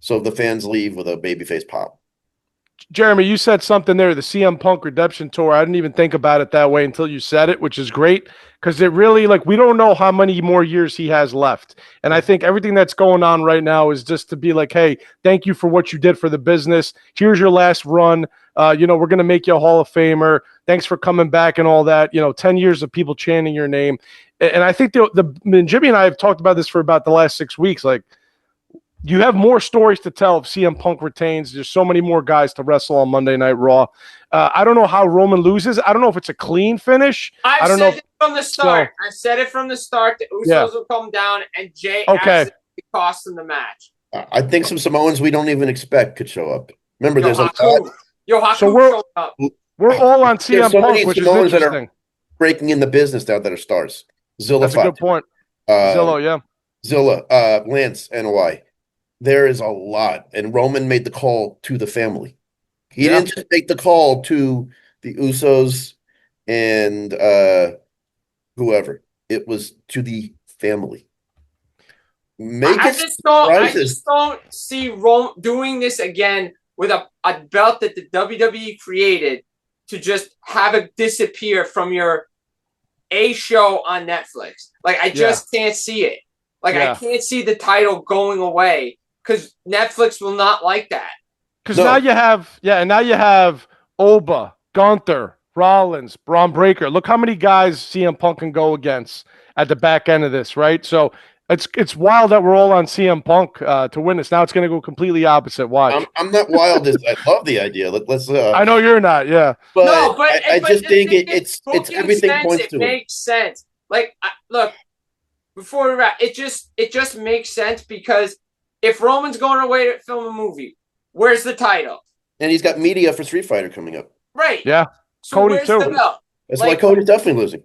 So the fans leave with a babyface pop. Jeremy, you said something there, the CM Punk Redemption Tour. I didn't even think about it that way until you said it, which is great because it really, we don't know how many more years he has left. And I think everything that's going on right now is just to be like, hey, thank you for what you did for the business. Here's your last run. We're going to make you a Hall of Famer. Thanks for coming back and all that. 10 years of people chanting your name. And I think Jimmy and I have talked about this for about the last 6 weeks. You have more stories to tell if CM Punk retains. There's so many more guys to wrestle on Monday Night Raw. I don't know how Roman loses. I don't know if it's a clean finish. I don't know. From the start. I said it from the start. The Usos will come down and Jay absolutely cost them the match. I think some Samoans we don't even expect could show up. Remember, there's a lot. So we're all on CM Punk, which is interesting. That are breaking in the business now that are stars. Zilla. That's a good point. Zilla, Lance, NOI. There is a lot, and Roman made the call to the family. He didn't just make the call to the Usos and whoever. It was to the family. I just don't see Roman doing this again with a belt that the WWE created to just have it disappear from your show on Netflix. I just can't see it. I can't see the title going away. Because Netflix will not like that. Because now you have Oba, Gunther, Rollins, Braun Breaker. Look how many guys CM Punk can go against at the back end of this, right? So it's wild that we're all on CM Punk to win this. Now it's going to go completely opposite. Watch. I'm not wild. I love the idea. Let's. I know you're not. Yeah. But I just think it's everything points to it. It makes sense. Look, before we wrap, it just makes sense because. If Roman's going away to film a movie, where's the title? And he's got media for Street Fighter coming up. Right. Yeah. So Cody too. The belt? That's why Cody's definitely losing.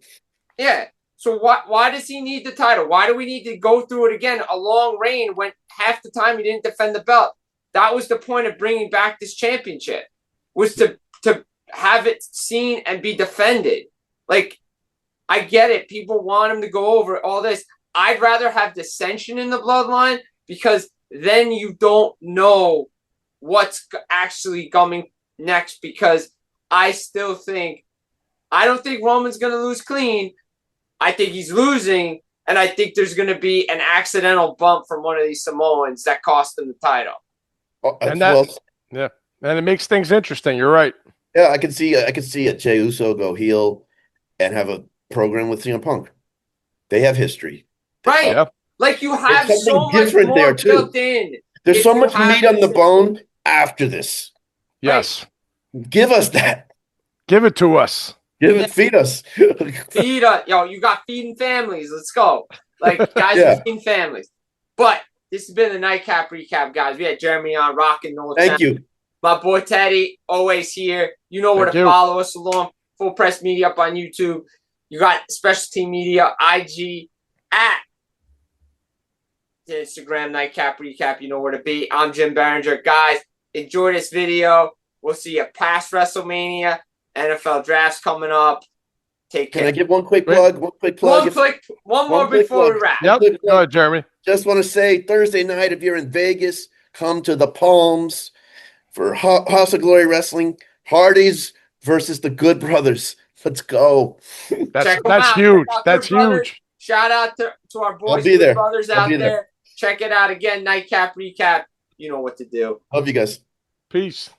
Yeah. So why does he need the title? Why do we need to go through it again? A long reign when half the time he didn't defend the belt. That was the point of bringing back this championship, was to have it seen and be defended. I get it. People want him to go over all this. I'd rather have dissension in the bloodline because then you don't know what's actually coming next, because I don't think Roman's going to lose clean. I think he's losing, And I think there's going to be an accidental bump from one of these Samoans that cost them the title. Oh, And that, yeah, and it makes things interesting. You're right. yeah, I can see a Jey Uso go heel and have a program with CM Punk. They have history. Right. Yeah. Like you have There's so something much different more there, too. built in. There's if so you much have meat on the this- bone after this. Yes. Give us that. Give it to us. Feed us. Feed yo, you got feeding families. Let's go. Like guys Yeah. are feeding families. But this has been the Nightcap Recap, guys. We had Jeremy on rocking North. Thank you. My boy Teddy, always here. You know where Thank to you. follow us along. Full Press Media up on YouTube. You got Special Team Media, IG, at the Instagram, Nightcap Recap. You know where to be. I'm Jim Biringer. Guys, enjoy this video. We'll see you past WrestleMania. NFL drafts coming up. Take care. Can I give one quick plug? One quick plug. One more quick before plug. we wrap. Yep. Go ahead, Jeremy. Just want to say Thursday night, if you're in Vegas, come to the Palms for House of Glory Wrestling. Hardys versus the Good Brothers. Let's go. That's Check 'em out. huge. Check out That's Good Brothers. huge. Shout out to our boys, be Good there. brothers I'll out be there. there. Check it out again. Nightcap Recap. You know what to do. Love you guys. Peace.